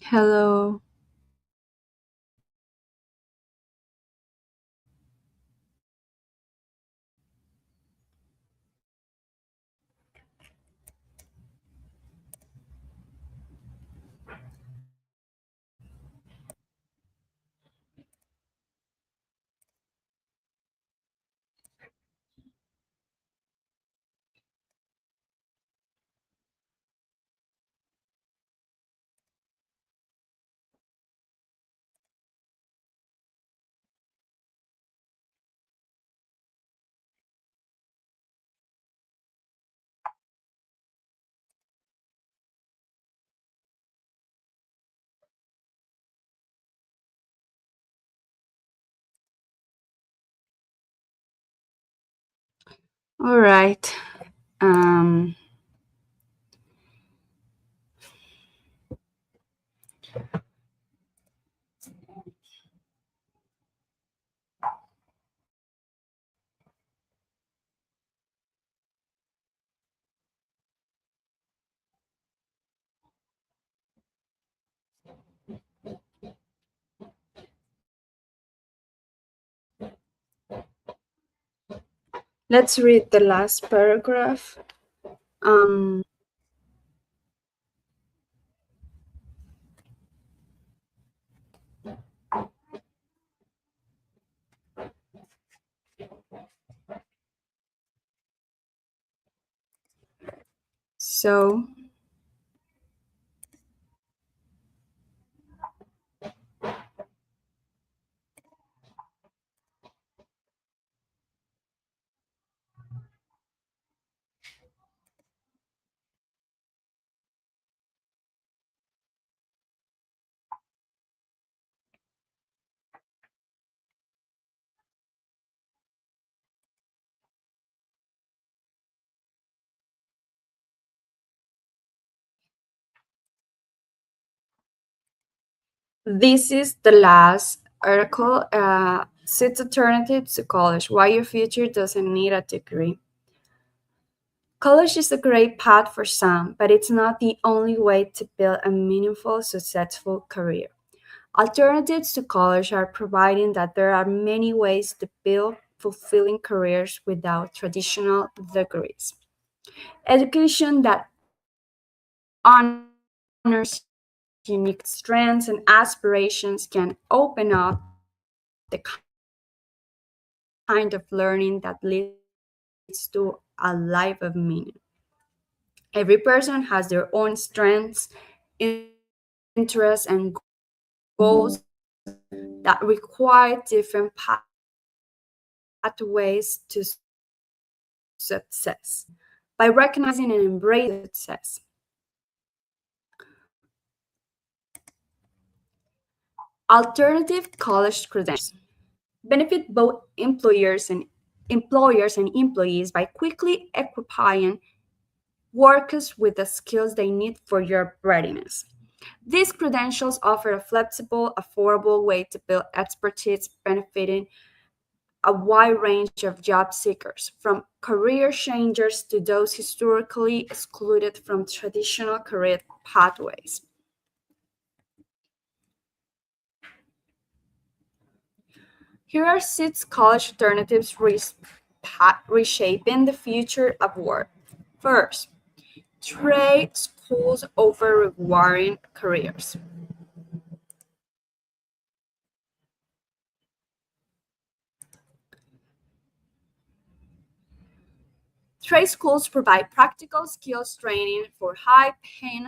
Hello. All right. Um, let's read the last paragraph. Um, so this is the last article. Six alternatives to college. Why your future doesn't need a degree. College is a great path for some, but it's not the only way to build a meaningful, successful career. Alternatives to college are providing that there are many ways to build fulfilling careers without traditional degrees. Education that honors unique strengths and aspirations can open up the kind of learning that leads to a life of meaning. Every person has their own strengths, interests, and goals that require different pathways to success. By recognizing and embracing success. Alternative college credentials benefit both employers and employees by quickly equipping workers with the skills they need for your readiness. These credentials offer a flexible, affordable way to build expertise benefiting a wide range of job seekers, from career changers to those historically excluded from traditional career pathways. Here are six college alternatives reshaping the future of work. First, trade schools over rewarding careers. Trade schools provide practical skills training for high-paying,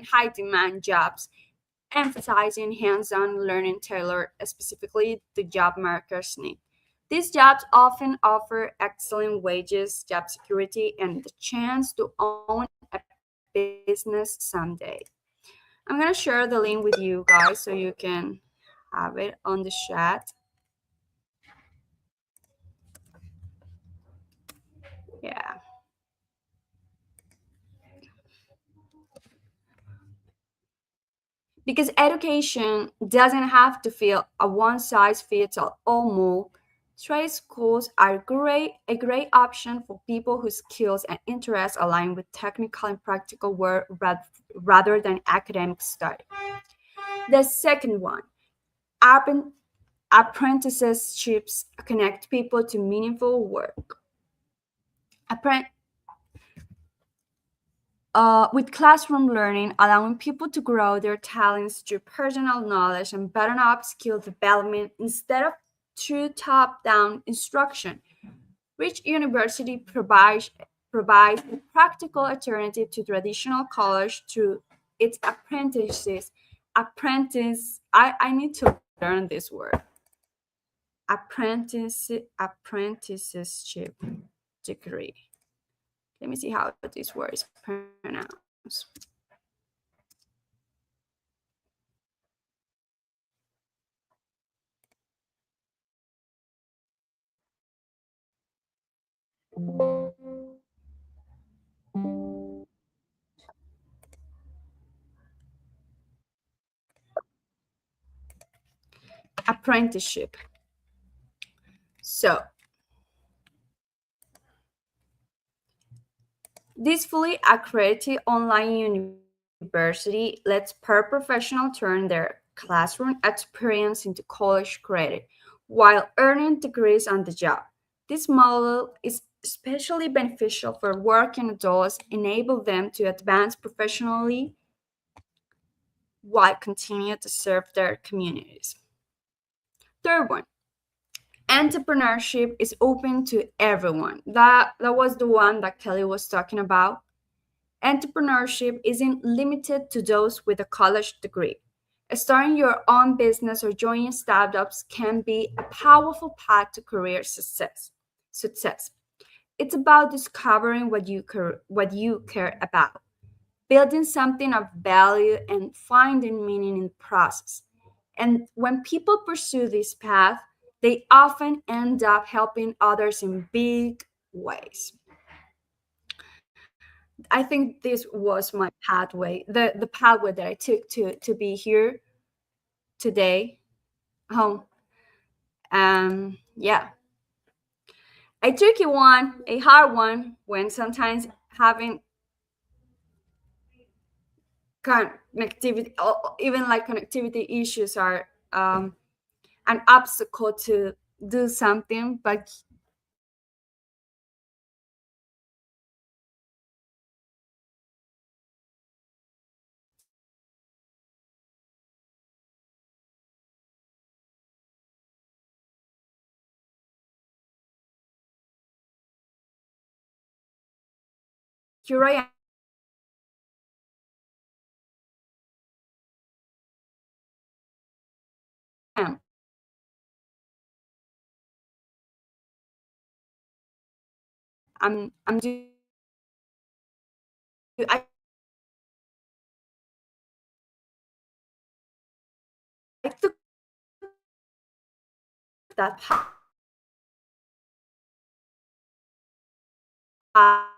high-demand jobs, emphasizing hands-on learning tailored specifically to job marketers' need. These jobs often offer excellent wages, job security, and the chance to own a business someday. I'm gonna share the link with you guys so you can have it on the chat. Yeah. Because education doesn't have to feel a one size fits all mold. Trade schools are a great option for people whose skills and interests align with technical and practical work rather than academic study. The second one, apprenticeships connect people to meaningful work. With classroom learning, allowing people to grow their talents through personal knowledge and bottom-up skill development instead of through top-down instruction. Rich University provides a practical alternative to traditional college through its apprentices. I need to learn this word. Apprenticeship degree. Let me see how this word is pronounced. Apprenticeship. So, this fully accredited online university lets paraprofessionals turn their classroom experience into college credit while earning degrees on the job. This model is especially beneficial for working adults, enable them to advance professionally while continuing to serve their communities. Third one, entrepreneurship is open to everyone. That was the one that Kelly was talking about. Entrepreneurship isn't limited to those with a college degree. Starting your own business or joining startups can be a powerful path to career success. It's about discovering what you care about, building something of value, and finding meaning in the process. And when people pursue this path, they often end up helping others in big ways. I think this was my pathway, the pathway that I took to be here today. Oh, yeah, a tricky one, a hard one, when sometimes having connectivity, even like connectivity issues, are an obstacle to do something. But here I am. I'm I took that path